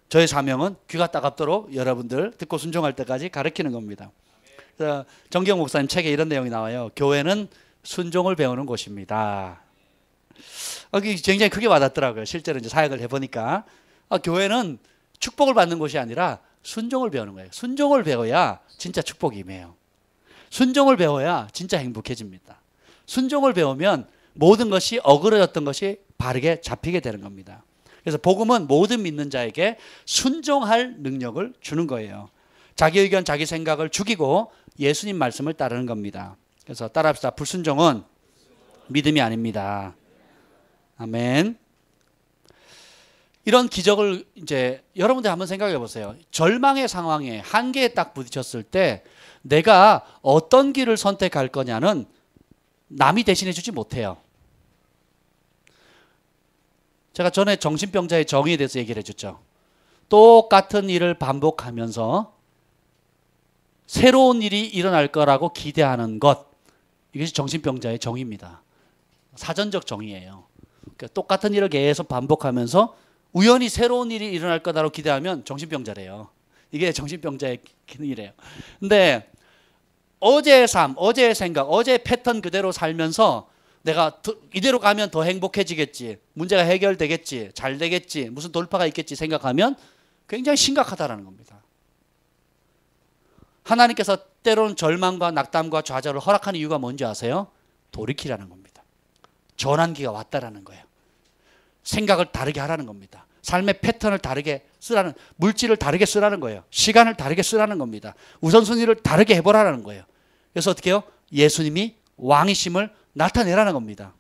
저의 사명은 귀가 따갑도록 여러분들 듣고 순종할 때까지 가르치는 겁니다. 그래서 정경 목사님 책에 이런 내용이 나와요. 교회는 순종을 배우는 곳입니다. 굉장히 크게 와닿더라고요. 실제로 이제 사역을 해보니까 교회는 축복을 받는 곳이 아니라 순종을 배우는 거예요. 순종을 배워야 진짜 축복이 임해요. 순종을 배워야 진짜 행복해집니다. 순종을 배우면 모든 것이 어그러졌던 것이 바르게 잡히게 되는 겁니다. 그래서 복음은 모든 믿는 자에게 순종할 능력을 주는 거예요. 자기 의견, 자기 생각을 죽이고 예수님 말씀을 따르는 겁니다. 그래서 따라합시다. 불순종은 믿음이 아닙니다. 아멘. 이런 기적을 이제 여러분들 한번 생각해 보세요. 절망의 상황에 한계에 딱 부딪혔을 때 내가 어떤 길을 선택할 거냐는 남이 대신해 주지 못해요. 제가 전에 정신병자의 정의에 대해서 얘기를 해줬죠. 똑같은 일을 반복하면서 새로운 일이 일어날 거라고 기대하는 것, 이것이 정신병자의 정의입니다. 사전적 정의예요. 그러니까 똑같은 일을 계속 반복하면서 우연히 새로운 일이 일어날 거다라고 기대하면 정신병자래요. 이게 정신병자의 기능이래요. 근데 어제의 삶, 어제의 생각, 어제의 패턴 그대로 살면서 내가 이대로 가면 더 행복해지겠지, 문제가 해결되겠지, 잘 되겠지, 무슨 돌파가 있겠지 생각하면 굉장히 심각하다는 겁니다. 하나님께서 때로는 절망과 낙담과 좌절을 허락하는 이유가 뭔지 아세요? 돌이키라는 겁니다. 전환기가 왔다라는 거예요. 생각을 다르게 하라는 겁니다. 삶의 패턴을 다르게 쓰라는, 물질을 다르게 쓰라는 거예요. 시간을 다르게 쓰라는 겁니다. 우선순위를 다르게 해보라는 거예요. 그래서 어떻게 해요? 예수님이 왕이심을 나타내라는 겁니다.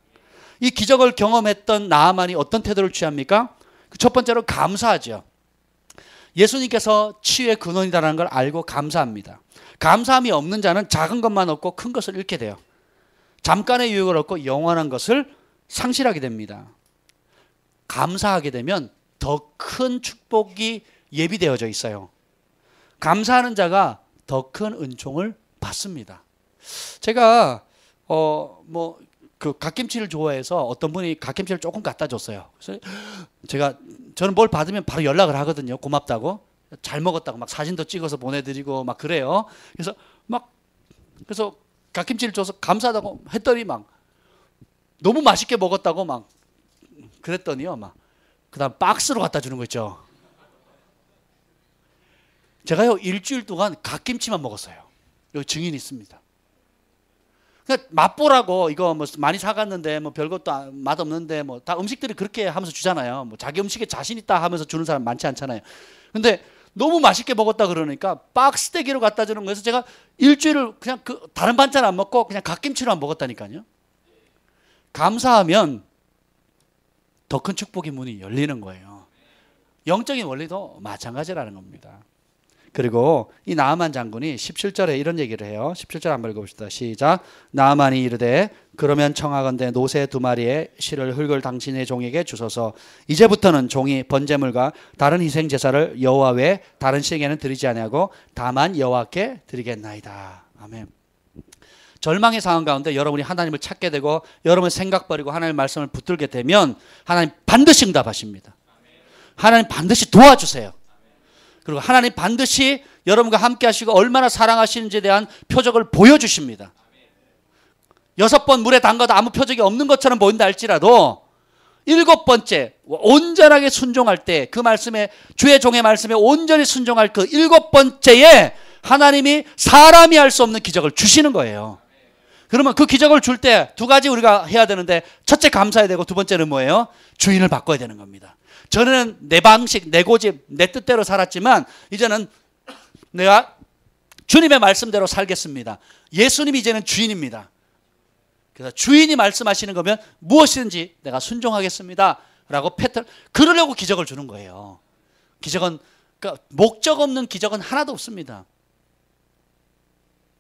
이 기적을 경험했던 나아만이 어떤 태도를 취합니까? 첫 번째로 감사하죠. 예수님께서 치유의 근원이라는 걸 알고 감사합니다. 감사함이 없는 자는 작은 것만 얻고 큰 것을 잃게 돼요. 잠깐의 유익을 얻고 영원한 것을 상실하게 됩니다. 감사하게 되면 더 큰 축복이 예비되어져 있어요. 감사하는 자가 더 큰 은총을 받습니다. 제가 그 갓김치를 좋아해서 어떤 분이 갓김치를 조금 갖다 줬어요. 그래서 저는 뭘 받으면 바로 연락을 하거든요. 고맙다고, 잘 먹었다고 막 사진도 찍어서 보내드리고 막 그래요. 그래서 갓김치를 줘서 감사하다고 했더니 막 너무 맛있게 먹었다고 막 그랬더니요, 막 그다음 박스로 갖다 주는 거 있죠. 제가요 일주일 동안 갓김치만 먹었어요. 여기 증인이 있습니다. 그러니까 맛보라고 이거 뭐 많이 사갔는데 뭐 별것도 맛없는데 뭐 다 음식들이 그렇게 하면서 주잖아요. 뭐 자기 음식에 자신 있다 하면서 주는 사람 많지 않잖아요. 근데 너무 맛있게 먹었다 그러니까 박스 대기로 갖다 주는 거여서 제가 일주일을 그냥 다른 반찬 안 먹고 그냥 갓김치로만 먹었다니까요. 감사하면 더 큰 축복의 문이 열리는 거예요. 영적인 원리도 마찬가지라는 겁니다. 그리고 이 나아만 장군이 17절에 이런 얘기를 해요. 17절 한번 읽어봅시다. 시작. 나아만이 이르되 그러면 청하건대 노새 2마리의 실을 흙을 당신의 종에게 주소서. 이제부터는 종이 번제물과 다른 희생 제사를 여호와 외에 다른 신에게는 드리지 아니하고 다만 여호와께 드리겠나이다. 아멘. 절망의 상황 가운데 여러분이 하나님을 찾게 되고 여러분의 생각 버리고 하나님의 말씀을 붙들게 되면 하나님 반드시 응답하십니다. 하나님 반드시 도와주세요. 그리고 하나님 반드시 여러분과 함께 하시고 얼마나 사랑하시는지에 대한 표적을 보여주십니다. 6번 물에 담가도 아무 표적이 없는 것처럼 보인다 할지라도 7번째 온전하게 순종할 때 그 말씀에, 주의 종의 말씀에 온전히 순종할 그 7번째에 하나님이 사람이 할 수 없는 기적을 주시는 거예요. 그러면 그 기적을 줄 때 2가지 우리가 해야 되는데, 첫째 감사해야 되고 두 번째는 뭐예요? 주인을 바꿔야 되는 겁니다. 저는 내 방식, 내 고집, 내 뜻대로 살았지만 이제는 내가 주님의 말씀대로 살겠습니다. 예수님이 이제는 주인입니다. 그래서 주인이 말씀하시는 거면 무엇이든지 내가 순종하겠습니다 라고 패턴, 그러려고 기적을 주는 거예요. 기적은, 그러니까 목적 없는 기적은 하나도 없습니다.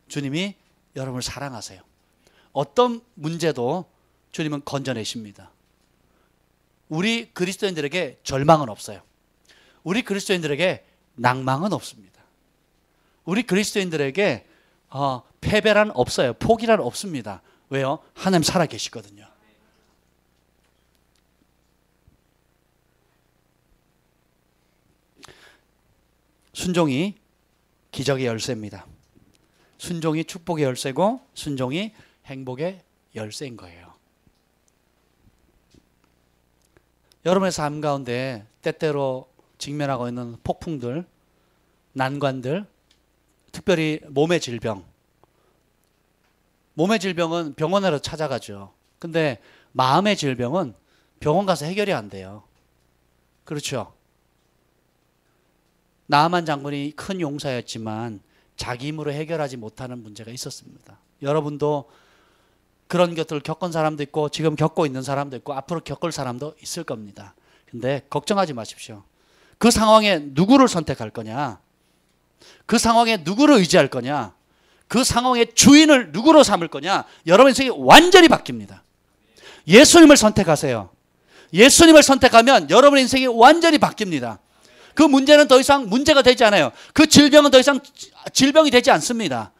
주님이 여러분을 사랑하세요. 어떤 문제도 주님은 건져내십니다. 우리 그리스도인들에게 절망은 없어요. 우리 그리스도인들에게 낭망은 없습니다. 우리 그리스도인들에게 패배란 없어요. 포기란 없습니다. 왜요? 하나님 살아계시거든요. 순종이 기적의 열쇠입니다. 순종이 축복의 열쇠고 순종이 행복의 열쇠인 거예요. 여러분의 삶 가운데 때때로 직면하고 있는 폭풍들, 난관들, 특별히 몸의 질병. 몸의 질병은 병원으로 찾아가죠. 근데 마음의 질병은 병원 가서 해결이 안 돼요. 그렇죠? 나아만 장군이 큰 용사였지만 자기 힘으로 해결하지 못하는 문제가 있었습니다. 여러분도 그런 것들을 겪은 사람도 있고 지금 겪고 있는 사람도 있고 앞으로 겪을 사람도 있을 겁니다. 근데 걱정하지 마십시오. 그 상황에 누구를 선택할 거냐? 그 상황에 누구를 의지할 거냐? 그 상황의 주인을 누구로 삼을 거냐? 여러분 인생이 완전히 바뀝니다. 예수님을 선택하세요. 예수님을 선택하면 여러분 인생이 완전히 바뀝니다. 그 문제는 더 이상 문제가 되지 않아요. 그 질병은 더 이상 질병이 되지 않습니다.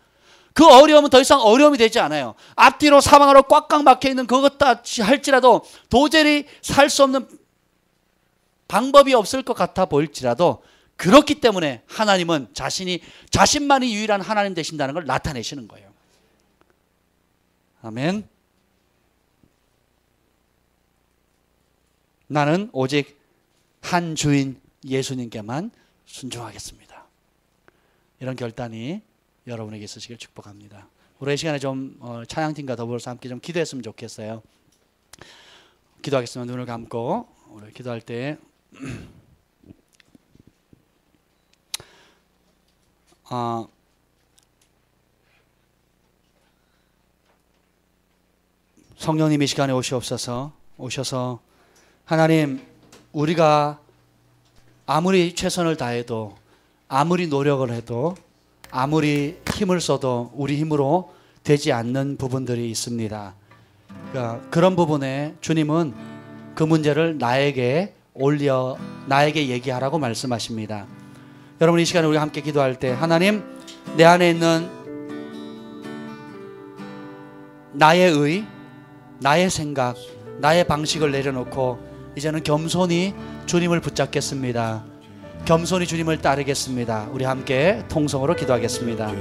그 어려움은 더 이상 어려움이 되지 않아요. 앞뒤로 사방으로 꽉꽉 막혀 있는 그것다 할지라도 도저히 살 수 없는 방법이 없을 것 같아 보일지라도 그렇기 때문에 하나님은 자신만이 유일한 하나님 되신다는 걸 나타내시는 거예요. 아멘. 나는 오직 한 주인 예수님께만 순종하겠습니다. 이런 결단이 여러분에게 있으시길 축복합니다. 우리 이 시간에 좀 찬양팀과 더불어서 함께 좀 기도했으면 좋겠어요. 기도하겠습니다. 눈을 감고 우리 기도할 때 성령님 이 시간에 오셔서 하나님, 우리가 아무리 최선을 다해도 아무리 노력을 해도 아무리 힘을 써도 우리 힘으로 되지 않는 부분들이 있습니다. 그러니까 그런 부분에 주님은 그 문제를 나에게 얘기하라고 말씀하십니다. 여러분 이 시간에 우리 함께 기도할 때 하나님, 내 안에 있는 나의 의, 나의 생각, 나의 방식을 내려놓고 이제는 겸손히 주님을 붙잡겠습니다. 겸손히 주님을 따르겠습니다. 우리 함께 통성으로 기도하겠습니다.